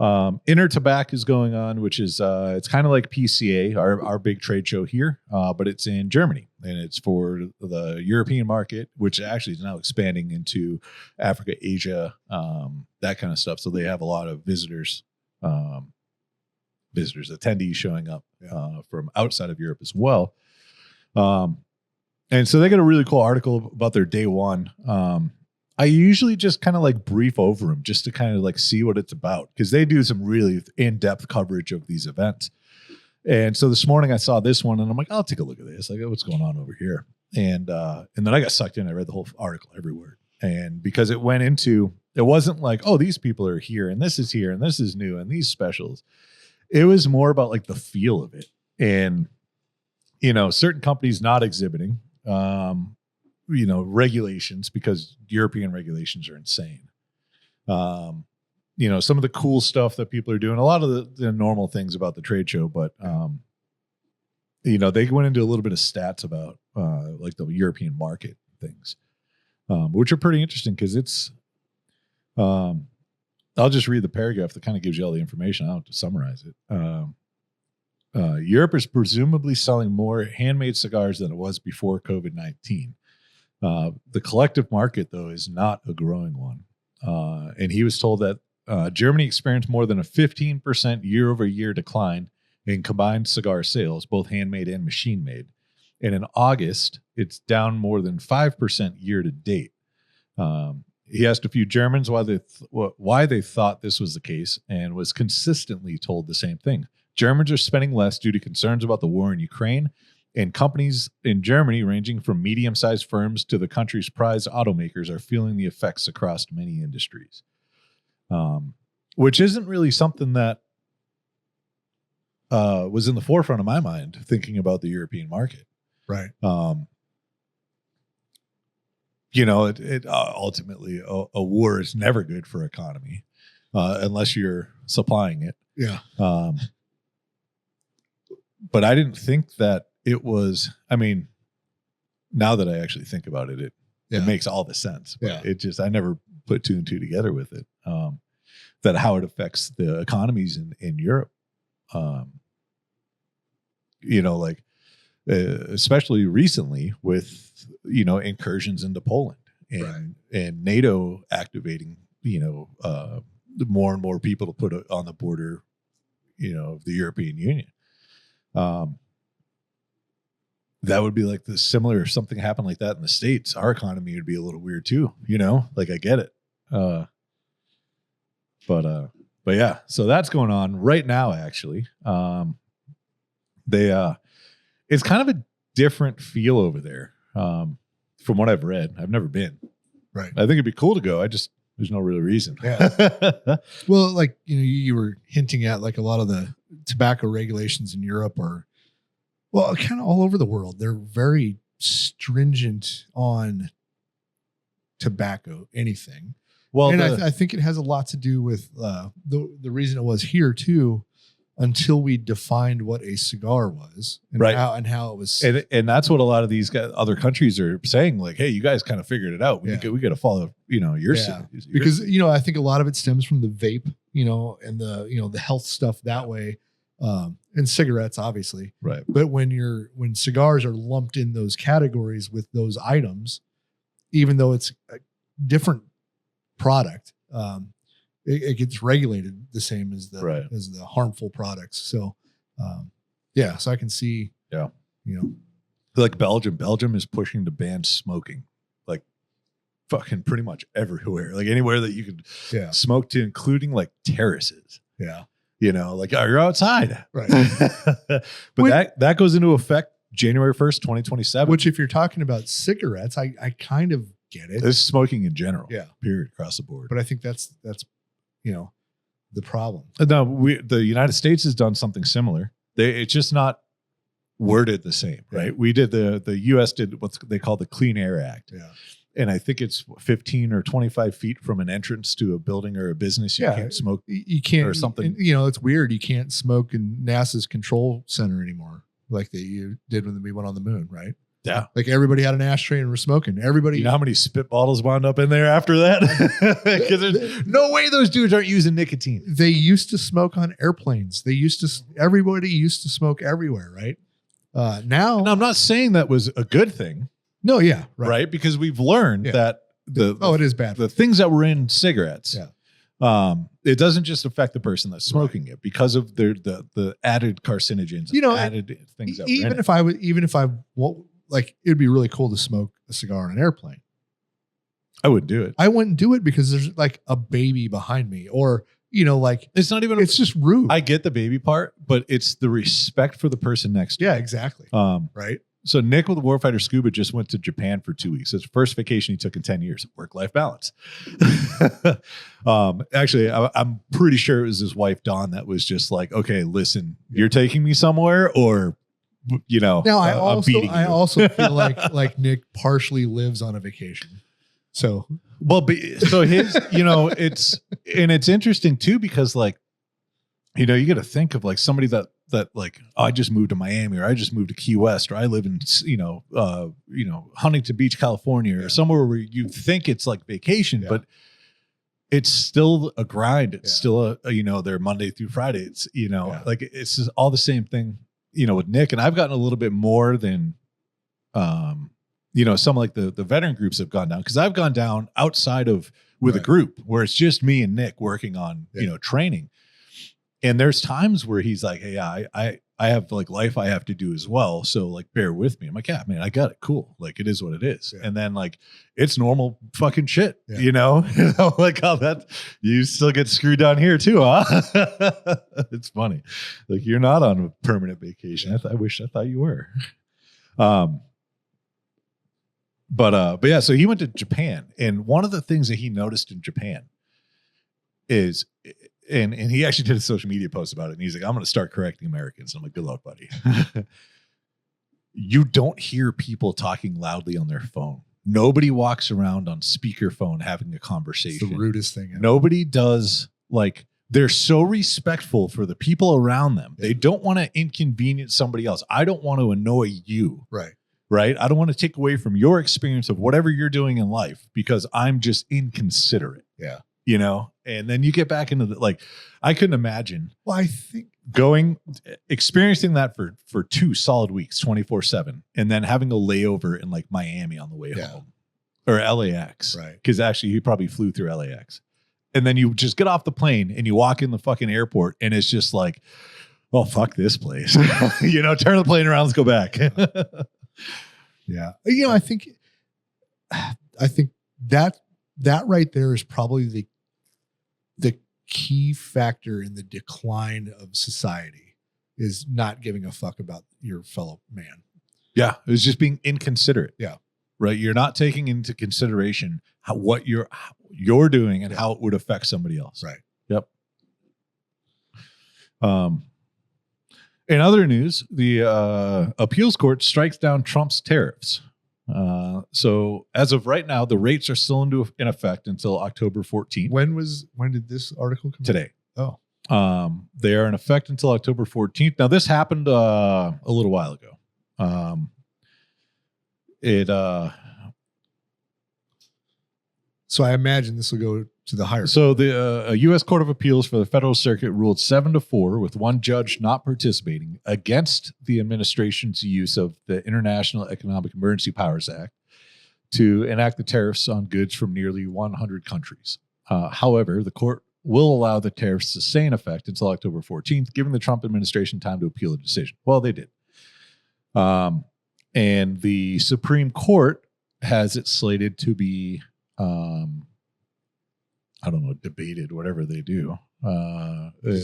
Inner Tobacco is going on, which is it's kind of like PCA, our big trade show here, but it's in Germany and it's for the European market, which actually is now expanding into Africa, Asia, that kind of stuff. So they have a lot of visitors, attendees showing up from outside of Europe as well. And so they got a really cool article about their day one. I usually just kind of like brief over them just to kind of like see what it's about because they do some really in-depth coverage of these events. And so this morning I saw this one and I'm like, I'll take a look at this. Like, what's going on over here? And then I got sucked in. I read the whole article, every word. And because it wasn't like, oh, these people are here and this is here and this is new and these specials. It was more about like the feel of it. And, certain companies not exhibiting, regulations because European regulations are insane. Some of the cool stuff that people are doing, a lot of the normal things about the trade show, but, they went into a little bit of stats about like the European market things, which are pretty interesting because it's, I'll just read the paragraph that kind of gives you all the information. I don't have to summarize it. Europe is presumably selling more handmade cigars than it was before COVID-19. The collective market, though, is not a growing one. And he was told that Germany experienced more than a 15% year-over-year decline in combined cigar sales, both handmade and machine-made. And in August, it's down more than 5% year-to-date. He asked a few Germans why they thought this was the case and was consistently told the same thing. Germans are spending less due to concerns about the war in Ukraine And companies in Germany, ranging from medium-sized firms to the country's prized automakers, are feeling the effects across many industries. Which isn't really something that was in the forefront of my mind, thinking about the European market. Right. It ultimately a war is never good for economy unless you're supplying it. Yeah. But I didn't think that it was. I mean, now that I actually think about it, it makes all the sense. But I never put two and two together with it. That how it affects the economies in Europe. Especially recently with incursions into Poland and NATO activating more and more people to put on the border of the European Union. That would be like the similar, if something happened like that in the States, our economy would be a little weird too, like I get it. But yeah, so that's going on right now, actually. It's kind of a different feel over there. From what I've read, I've never been. Right. I think it'd be cool to go. There's no real reason. Yeah. Well, like, you were hinting at, like, a lot of the tobacco regulations in Europe are, well, kind of all over the world. They're very stringent on tobacco, anything. Well, and I think it has a lot to do with the reason it was here too, until we defined what a cigar was and how it was. And that's what a lot of these other countries are saying, like, hey, you guys kind of figured it out. We got to follow, your because, I think a lot of it stems from the vape, and the health stuff that way. And cigarettes, obviously. Right. But when cigars are lumped in those categories with those items, even though it's a different product, it gets regulated the same as the harmful products. So, so I can see, like Belgium is pushing to ban smoking, like fucking pretty much everywhere, like anywhere that you could smoke to, including like terraces. Yeah. Like, oh, you're outside. Right. But that goes into effect January 1st, 2027. Which, if you're talking about cigarettes, I kind of get it. This is smoking in general. Yeah. Period, across the board. But I think that's the problem. No, the United States has done something similar. It's just not worded the same, right? We did the U.S. did what they call the Clean Air Act. Yeah. And I think it's 15 or 25 feet from an entrance to a building or a business. You can't smoke. You can't, or something. It's weird. You can't smoke in NASA's control center anymore, like you did when we went on the moon, right? Yeah. Like, everybody had an ashtray and were smoking. Everybody. You know how many spit bottles wound up in there after that? Because there's no way those dudes aren't using nicotine. They used to smoke on airplanes. Everybody used to smoke everywhere, right? Now. And I'm not saying that was a good thing. No, yeah. Right? Because we've learned that it is bad. The things that were in cigarettes. Yeah. It doesn't just affect the person that's smoking it because of the added carcinogens, added things that even if I like, it'd be really cool to smoke a cigar on an airplane. I wouldn't do it. I wouldn't do it because there's like a baby behind me, or like, it's not even. It's just rude. I get the baby part, but it's the respect for the person next to you. Yeah, exactly. Right. So Nick with the Warfighter Scuba just went to Japan for 2 weeks. It's the first vacation he took in 10 years. Work-life balance. Actually, I'm pretty sure it was his wife, Dawn, that was just like, okay, listen, you're taking me somewhere, or, Now, I also feel like Nick partially lives on a vacation. So, so his, it's interesting too, because like, you got to think of like somebody that like, oh, I just moved to Miami, or I just moved to Key West, or I live in, Huntington Beach, California, or somewhere where you think it's like vacation, but it's still a grind. It's still they're Monday through Friday. It's, like, it's just all the same thing, with Nick. And I've gotten a little bit more than, some like the veteran groups have gone down, because I've gone down outside of with a group where it's just me and Nick working on, training. And there's times where he's like, hey, I have like life I have to do as well. So like, bear with me. I'm like, yeah, man, I got it. Cool. Like, it is what it is. Yeah. And then like, it's normal fucking shit, like how that you still get screwed down here too, huh? It's funny. Like, you're not on a permanent vacation. I thought you were. But yeah, so he went to Japan, and one of the things that he noticed in Japan is, and he actually did a social media post about it, and he's like, I'm going to start correcting Americans. I'm like, good luck, buddy. You don't hear people talking loudly on their phone. Nobody walks around on speakerphone having a conversation. It's the rudest thing ever. Nobody does, like, they're so respectful for the people around them. Yeah. They don't want to inconvenience somebody else. I don't want to annoy you. Right. Right. I don't want to take away from your experience of whatever you're doing in life because I'm just inconsiderate. Yeah. You know, and then you get back into the, like, I couldn't imagine Well, I think experiencing that for 2 solid weeks, 24/7, and then having a layover in like Miami on the way home or LAX. Right. Because actually he probably flew through LAX. And then you just get off the plane and you walk in the fucking airport and it's just like, oh, fuck this place. You know, turn the plane around, let's go back. Yeah. You know, I think that right there is probably the key factor in the decline of society is not giving a fuck about your fellow man. Yeah. It was just being inconsiderate. Yeah. Right. You're not taking into consideration what you're doing and how it would affect somebody else. Right. Yep. In other news, the appeals court strikes down Trump's tariffs. So as of right now, the rates are still in effect until October 14th. When did this article come Today. out? Oh. They are in effect until October 14th. Now this happened a little while ago. So I imagine this will go to the higher. So the U.S. Court of Appeals for the Federal Circuit ruled 7-4 with one judge not participating against the administration's use of the International Economic Emergency Powers Act to enact the tariffs on goods from nearly 100 countries. However, the court will allow the tariffs to stay in effect until October 14th, giving the Trump administration time to appeal the decision. Well, they did. And the Supreme Court has it slated to be I don't know, debated, whatever they do,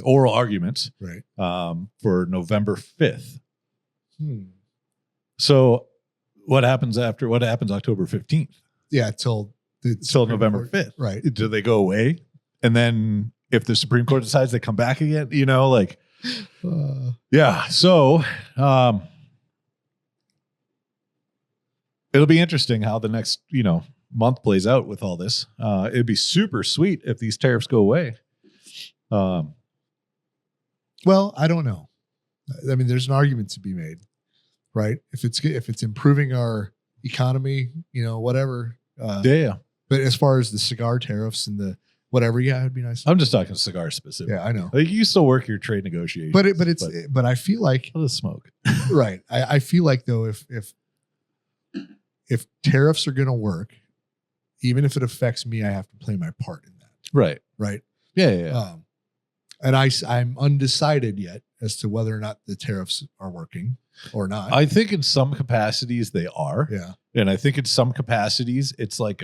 oral arguments, right, for November 5th. So what happens October 15th? Yeah, till November 5th. Right. Do they go away? And then if the Supreme Court decides they come back again, you know, like, yeah. So it'll be interesting how the next, month plays out with all this. It'd be super sweet if these tariffs go away. Well, I don't know. I mean, there's an argument to be made, right? If it's improving our economy, whatever. Yeah. But as far as the cigar tariffs and the whatever, yeah, it'd be nice. I'm just talking cigar specific. Yeah, I know. Like you still work your trade negotiations, but I feel like the smoke. Right. I feel like though if tariffs are going to work, even if it affects me, I have to play my part in that. Right. Right. Yeah. And I'm undecided yet as to whether or not the tariffs are working or not. I think in some capacities they are. Yeah. And I think in some capacities it's like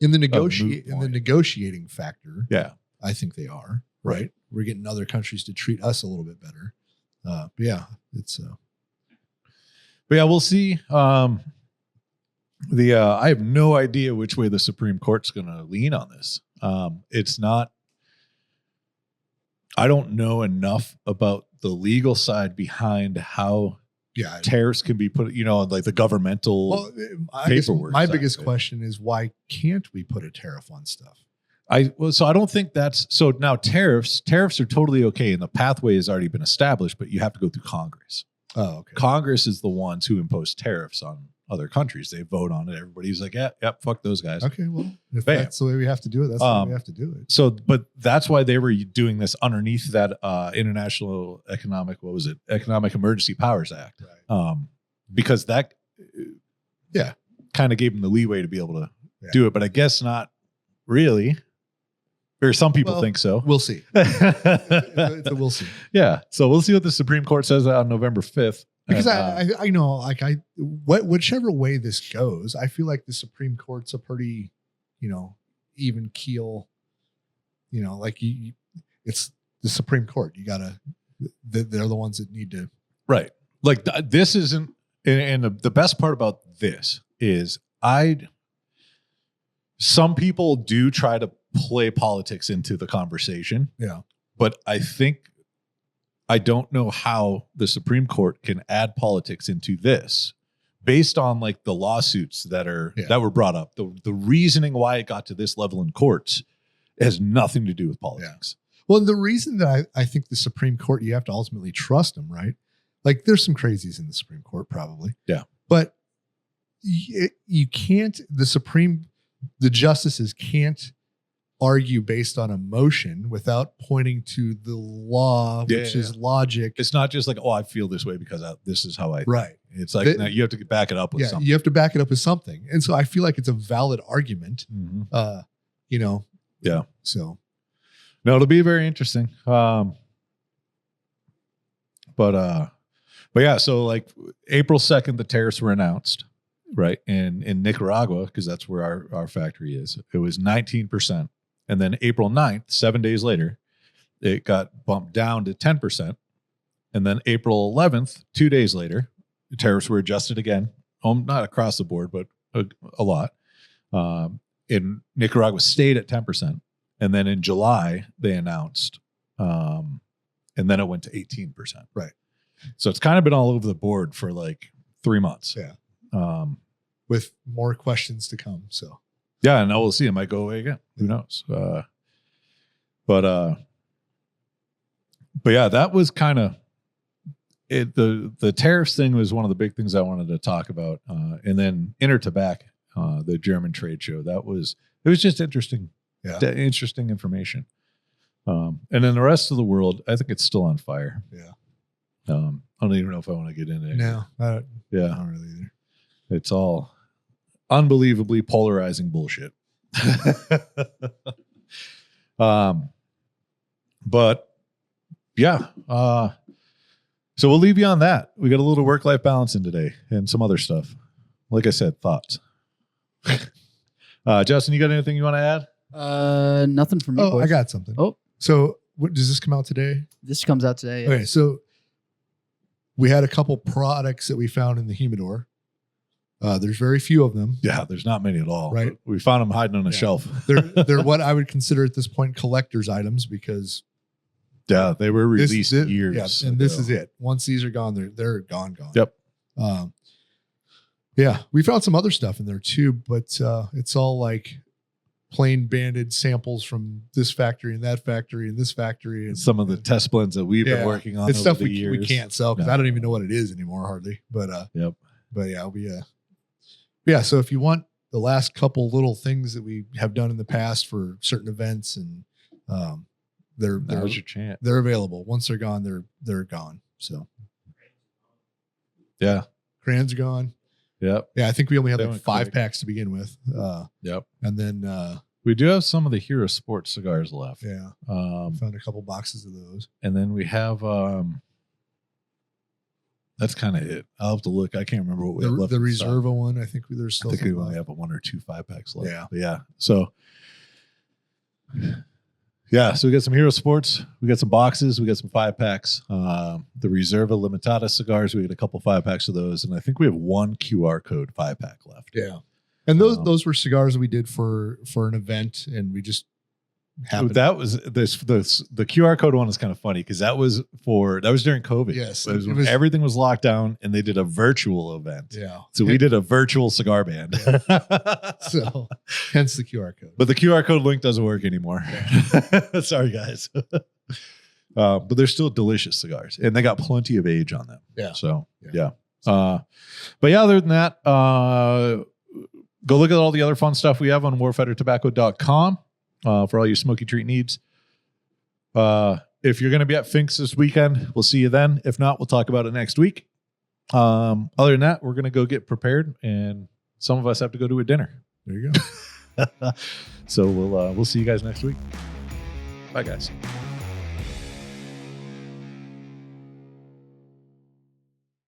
in the negotiating factor. Yeah. I think they are. Right. We're getting other countries to treat us a little bit better. But yeah, it's But yeah, we'll see. I have no idea which way the Supreme Court's going to lean on this. It's not. I don't know enough about the legal side behind how tariffs can be put. Like the governmental paperwork. My biggest question is why can't we put a tariff on stuff? So I don't think that's so. Now tariffs are totally okay, and the pathway has already been established, but you have to go through Congress. Oh, okay. Congress is the ones who impose tariffs on other countries. They vote on it. Everybody's like, yeah, fuck those guys. Okay, well, if that's the way we have to do it, that's the way we have to do it. So, but that's why they were doing this underneath that International Economic Emergency Powers Act. Right. Because that, kind of gave them the leeway to be able to do it. But I guess not really. Or some people think so. We'll see. We'll see. Yeah. So we'll see what the Supreme Court says on November 5th. Because I know, like whichever way this goes, I feel like the Supreme Court's a pretty, even keel. Like it's the Supreme Court. They're the ones that need to. Right. Like this isn't. and the best part about this is some people do try to play politics into the conversation. Yeah. But I don't know how the Supreme Court can add politics into this based on like the lawsuits that were brought up. The reasoning why it got to this level in courts has nothing to do with politics. Well, the reason that I think the Supreme Court, you have to ultimately trust them, right? Like there's some crazies in the Supreme Court probably. Yeah. But you can't, the justices can't argue based on emotion without pointing to the law, which is logic. It's not just like, oh, I feel this way because this is how I think. Right. It's like you have to back it up with something. You have to back it up with something. And so I feel like it's a valid argument. Yeah. So no, it'll be very interesting. But yeah, so like April 2nd, the tariffs were announced, right? And in Nicaragua, because that's where our factory is, it was 19%. And then April 9th, 7 days later, it got bumped down to 10%. And then April 11th, 2 days later, the tariffs were adjusted again. Not across the board, but a lot. In Nicaragua stayed at 10%. And then in July, they announced, and then it went to 18%. Right. So it's kind of been all over the board for like 3 months. Yeah. With more questions to come. So yeah, and we'll see. It might go away again. Who knows? But yeah, that was kind of it. The tariffs thing was one of the big things I wanted to talk about. And then Intertabac, the German trade show. It was just interesting. Yeah. Interesting information. And then the rest of the world, I think it's still on fire. Yeah. I don't even know if I want to get into it. No, I yeah, don't really either. It's all unbelievably polarizing bullshit. But yeah, so we'll leave you on that. We got a little work-life balance in today and some other stuff. Like I said, thoughts. Justin, you got anything you want to add? Nothing for me. Oh, boys. I got something. Oh, so what does this come out today? this comes out today. Okay, so we had a couple products that we found in the humidor. There's very few of them. Yeah, there's not many at all. Right. We found them hiding on a shelf. They're what I would consider at this point collector's items because yeah, they were released this, years. Yeah, and this is it. Once these are gone, they're gone. Yep. Yeah, we found some other stuff in there too, but it's all like plain banded samples from this factory and that factory and this factory and some of the test blends that we've been working on. It's over stuff the years. we can't sell because I don't even know what it is anymore hardly. But yep. But yeah, so if you want the last couple little things that we have done in the past for certain events and now's your chance. They're available. Once they're gone, they're gone. So yeah, crayons are gone. Yep. Yeah, I think we only had They like went 5 quick. packs to begin with. Yep. And then We do have some of the Hero Sports cigars left. yeah, found a couple boxes of those. And then we have that's kind of it. I'll have to look. I can't remember what we have left. The in stock. Reserva one, I think there's still I think we some only left. have 1 or 2 5-packs left. Yeah. But yeah. So yeah, so we got some Hero Sports, we got some boxes, we got some 5-packs. The Reserva Limitada cigars, we got a couple 5-packs of those, and I think we have 1 QR code 5-pack left. Yeah. And those were cigars that we did for an event, and we just happened. That was the QR code one is kind of funny because that was during COVID. Yes, it was it when was- everything was locked down, and they did a virtual event. Yeah. So we did a virtual cigar band. So hence the QR code. But the QR code link doesn't work anymore. Sorry, guys. But they're still delicious cigars, and they got plenty of age on them. Yeah. So Yeah. but yeah, other than that, go look at all the other fun stuff we have on warfightertobacco.com for all your smoky treat needs. If you're going to be at Finks this weekend, we'll see you then. If not, we'll talk about it next week. Other than that, we're going to go get prepared, and some of us have to go to a dinner. There you go. So we'll see you guys next week. Bye, guys.